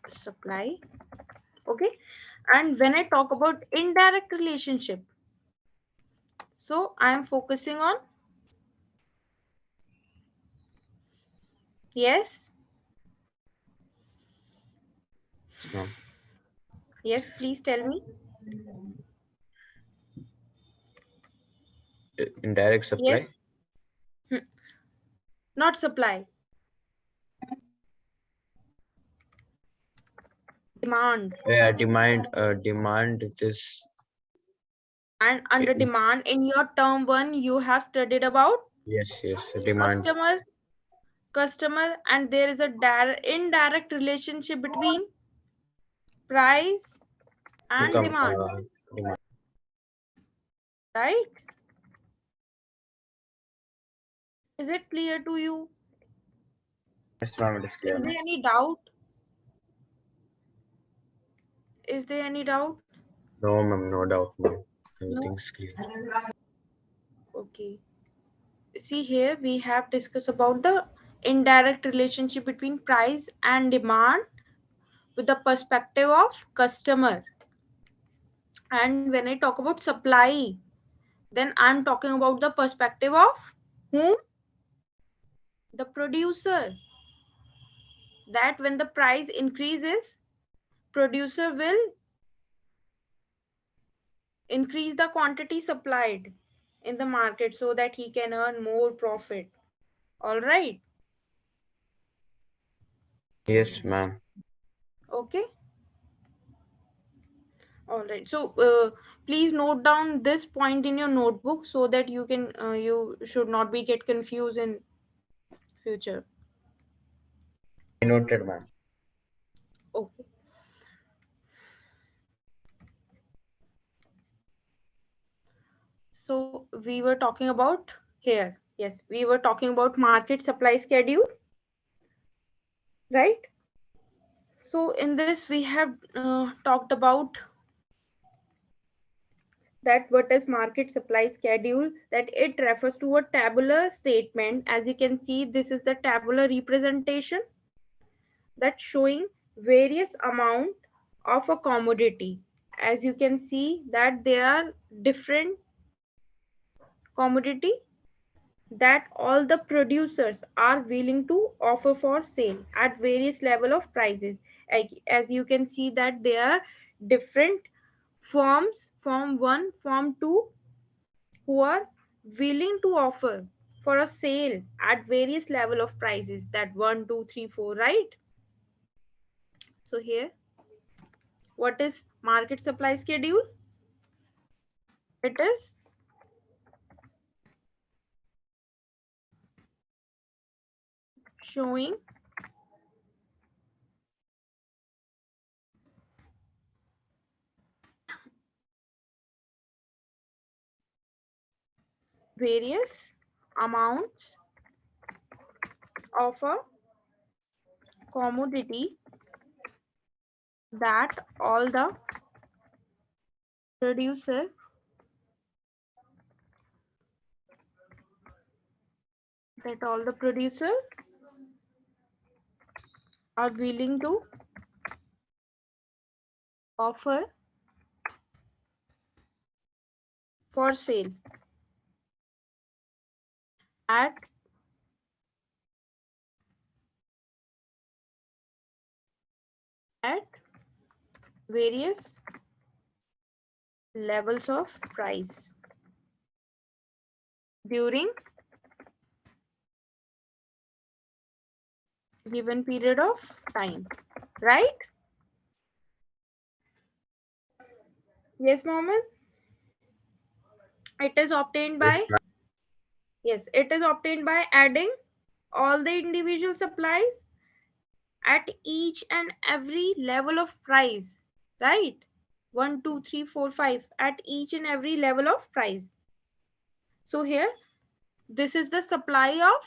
supply. Okay, and when I talk about indirect relationship, so I am focusing on, yes, Yes, ma'am. yes, please tell me. Indirect supply. Yes. Hmm. Not supply, demand. Yeah, demand this. And under demand, in your term 1 you have studied about Yes, yes, demand. customer, and there is a indirect relationship between price and Income. demand, Demand. right? Is it clear to you? Yes, ma'am. It is Is clear, ma'am. there any doubt? Is there any doubt? No, ma'am. No doubt, ma'am. No. Everything's clear. Okay, see, here we have discussed about the indirect relationship between price and demand with the perspective of customer. And when I talk about supply, then I'm talking about the perspective of whom? The producer. That when the price increases, producer will increase the quantity supplied in the market so that he can earn more profit. All right. Yes, ma'am. Okay. All right. So please note down this point in your notebook, so that you should not be get confused in future. I noted, ma'am. Okay. So we were talking about here. Yes, we were talking about market supply schedule, right? So in this we have talked about that what is market supply schedule, that it refers to a tabular statement. As you can see, this is the tabular representation that's showing various amount of a commodity. As you can see that there are different commodity that all the producers are willing to offer for sale at various level of prices. As you can see that there are different firms, firm 1, firm 2, who are willing to offer for a sale at various level of prices, that 1, 2, 3, 4, right? So here, what is market supply schedule? It is showing various amounts of a commodity that all the producer that all the producer are willing to offer for sale. at various levels of price during given period of time, right? Yes, Mohammed. It is obtained Yes, by, ma'am. yes, it is obtained by adding all the individual supplies at each and every level of price, right? One, two, three, four, five, at each and every level of price. So here, this is the supply of,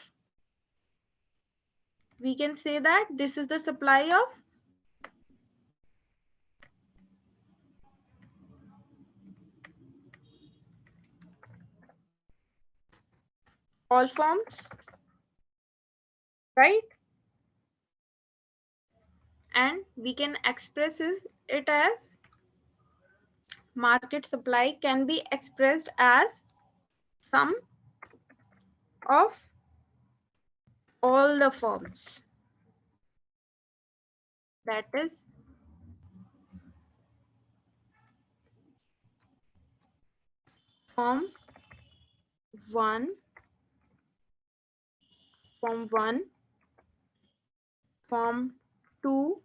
we can say that this is the supply of all forms, right? And we can express it as, market supply can be expressed as sum of all the firms, that is form 1, form 1, form 2,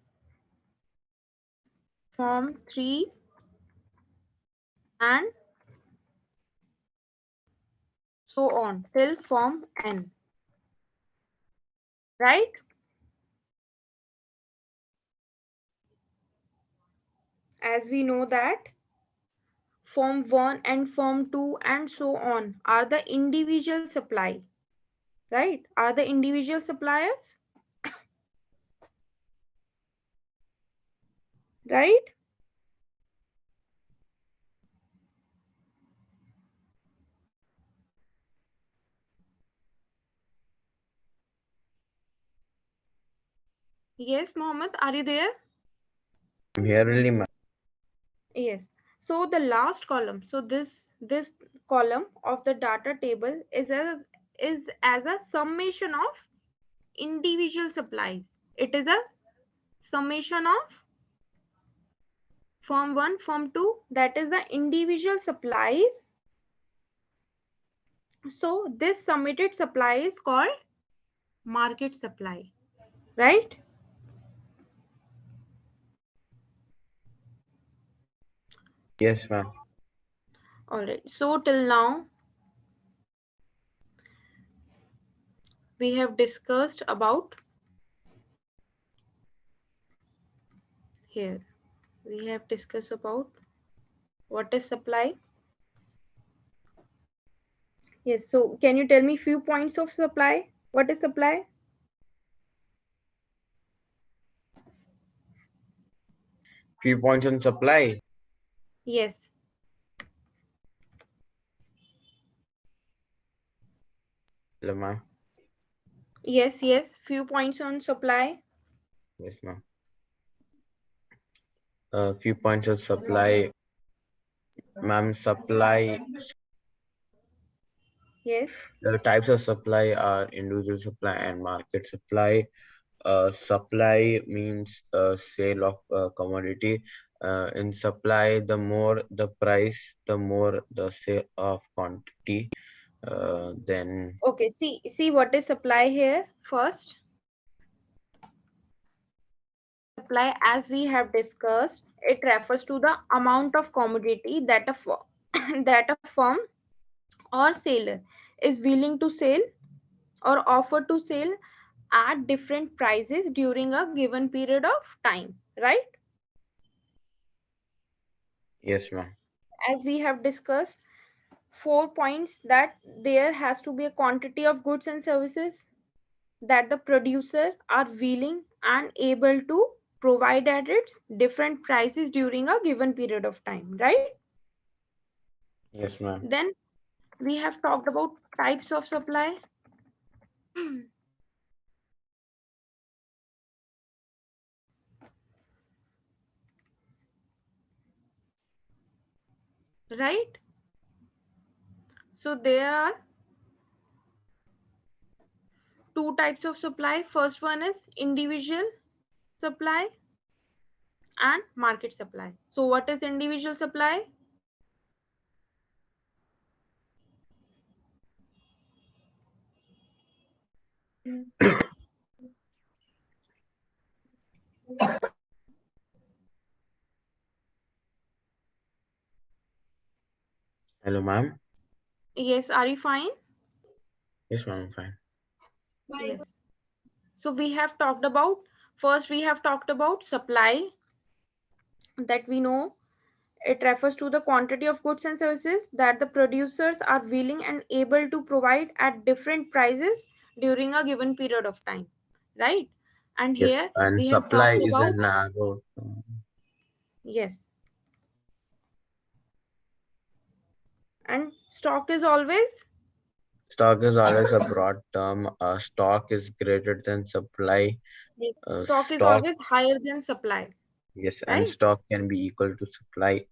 form 3, and so on till form n, right? As we know that form 1 and form 2 and so on are the individual supply, right? Are the individual suppliers, right? Yes, Mohammed, are you there? I'm here only, ma'am. Yes. So the last column, so this column of the data table is as a summation of individual supplies. It is a summation of form 1, form 2, that is the individual supplies. So this submitted supply is called market supply, right? Yes, ma'am. All right. So till now we have discussed about, here we have discussed about what is supply. Yes. So can you tell me few points of supply? What is supply? Few points on supply. Yes. Hello, ma'am. Yes. Yes. Few points on supply. Yes, ma'am. Few points on supply. Ma'am, supply. Yes. The types of supply are individual supply and market supply. Supply means sale of commodity. In supply, the more the price, the more the sale of quantity. Then Okay. See what is supply here first. Supply, as we have discussed, it refers to the amount of commodity that that a firm or seller is willing to sell or offer to sell at different prices during a given period of time, right? yes, ma'am. As we have discussed, 4 points, that there has to be a quantity of goods and services that the producer are willing and able to provide at its different prices during a given period of time, right? Yes, ma'am. Then we have talked about types of supply. Right? So there are two types of supply. First one is individual supply and market supply. So what is individual supply? Hello, ma'am. Yes, are you fine? Yes, ma'am, I'm fine. Yes. So we have talked about, first we have talked about supply, that we know it refers to the quantity of goods and services that the producers are willing and able to provide at different prices during a given period of time, right? And Yes, here and we have supply talked is a about, narrow. yes, and stock is always, Stock is always a broad term. Stock is greater than supply. yes, stock is Stock, always higher than supply, yes, and right? stock can be equal to supply.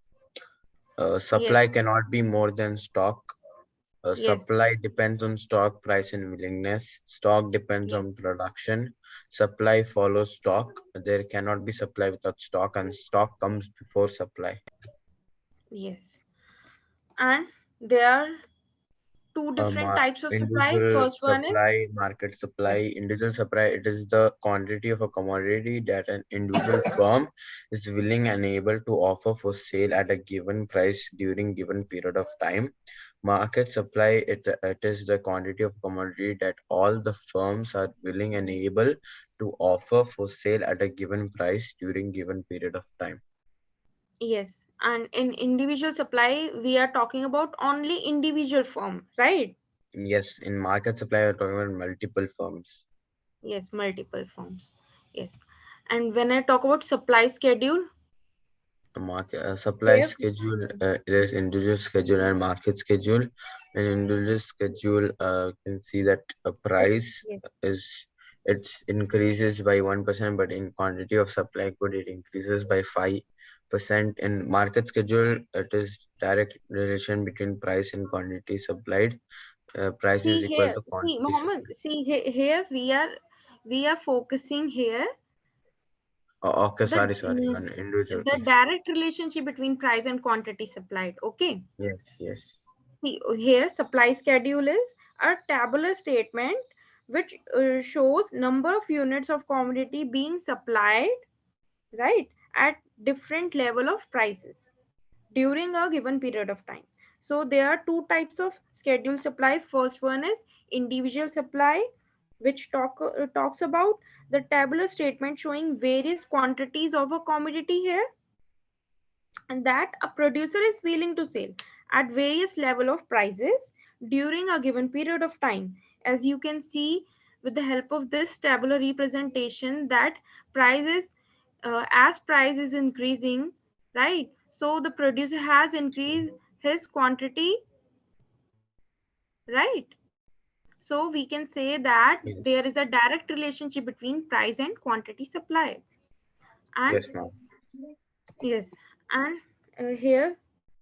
Yes, Supply cannot be more than stock. yes, Supply depends on stock price and willingness. Stock depends yes, on production. Supply follows stock. There cannot be supply without stock, and stock comes before supply. yes. And there are two different types of supply. Individual First one is, supply, market supply. yes, Individual supply, it is the quantity of a commodity that an individual firm is willing and able to offer for sale at a given price during given period of time. Market supply, it is the quantity of commodity that all the firms are willing and able to offer for sale at a given price during given period of time. yes. And in individual supply, we are talking about only individual firm, right? Yes, in market supply, we're talking about multiple firms. Yes, multiple firms. Yes. And when I talk about supply schedule, The market supply here, schedule, there's individual schedule and market schedule. In individual schedule, you can see that a price yes, is it increases by 1%, but in quantity of supply good it increases by 5%. In market schedule, it is direct relation between price and quantity supplied. Price is see equal here, to see quantity Mohammed, supplied. see here we are focusing here Oh, okay, the sorry, on individual the case. direct relationship between price and quantity supplied. Okay. Yes, yes, See, here supply schedule is a tabular statement which shows number of units of commodity being supplied, right, at different level of prices during a given period of time. So there are two types of schedule supply. First one is individual supply, which talks about the tabular statement showing various quantities of a commodity here, and that a producer is willing to sell at various level of prices during a given period of time. As you can see with the help of this tabular representation, that prices, as price is increasing, right, so the producer has increased his quantity, right? So we can say that yes, there is a direct relationship between price and quantity supply. And yes, ma'am. yes, and here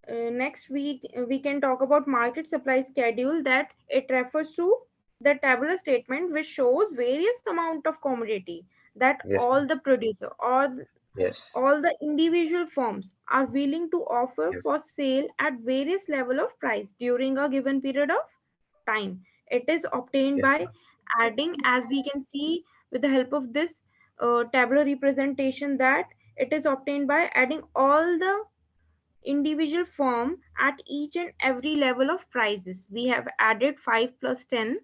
next week we can talk about market supply schedule, that it refers to the tabular statement which shows various amount of commodity that Yes, all ma'am. the producer or Yes, all the individual firms are willing to offer yes, for sale at various level of price during a given period of time. It is obtained yes, by adding, as we can see with the help of this tabular representation, that it is obtained by adding all the individual firm at each and every level of prices. We have added 5 plus 10,